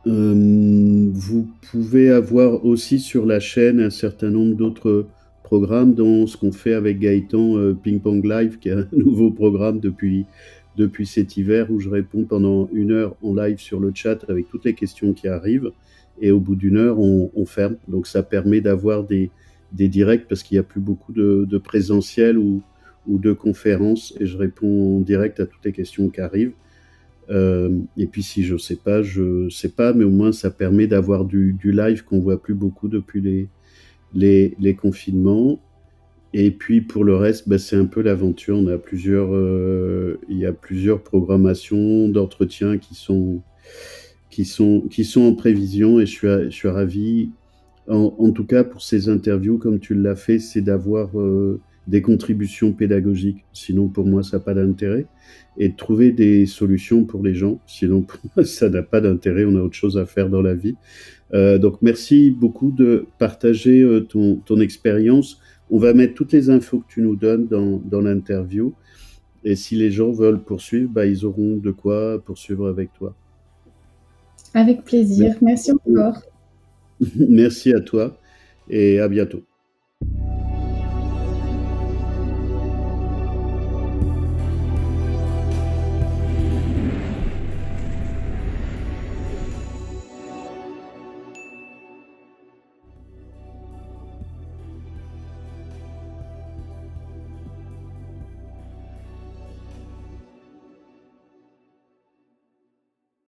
Vous pouvez avoir aussi sur la chaîne un certain nombre d'autres programmes, dont ce qu'on fait avec Gaëtan, Ping Pong Live, qui est un nouveau programme depuis cet hiver, où je réponds pendant 1 heure en live sur le chat avec toutes les questions qui arrivent, et au bout d'1 heure, on ferme. Donc ça permet d'avoir des directs, parce qu'il n'y a plus beaucoup de présentiel ou de conférences, et je réponds en direct à toutes les questions qui arrivent. Et puis si je sais pas, mais au moins ça permet d'avoir du live qu'on voit plus beaucoup depuis les confinements. Et puis pour le reste, bah, c'est un peu l'aventure. Il y a plusieurs programmations d'entretien qui sont en prévision, et je suis ravi. En tout cas, pour ces interviews, comme tu l'as fait, c'est d'avoir des contributions pédagogiques. Sinon, pour moi, ça n'a pas d'intérêt. Et de trouver des solutions pour les gens. Sinon, pour moi, ça n'a pas d'intérêt. On a autre chose à faire dans la vie. Donc, merci beaucoup de partager ton expérience. On va mettre toutes les infos que tu nous donnes dans l'interview. Et si les gens veulent poursuivre, bah, ils auront de quoi poursuivre avec toi. Avec plaisir. Merci encore. Merci à toi et à bientôt.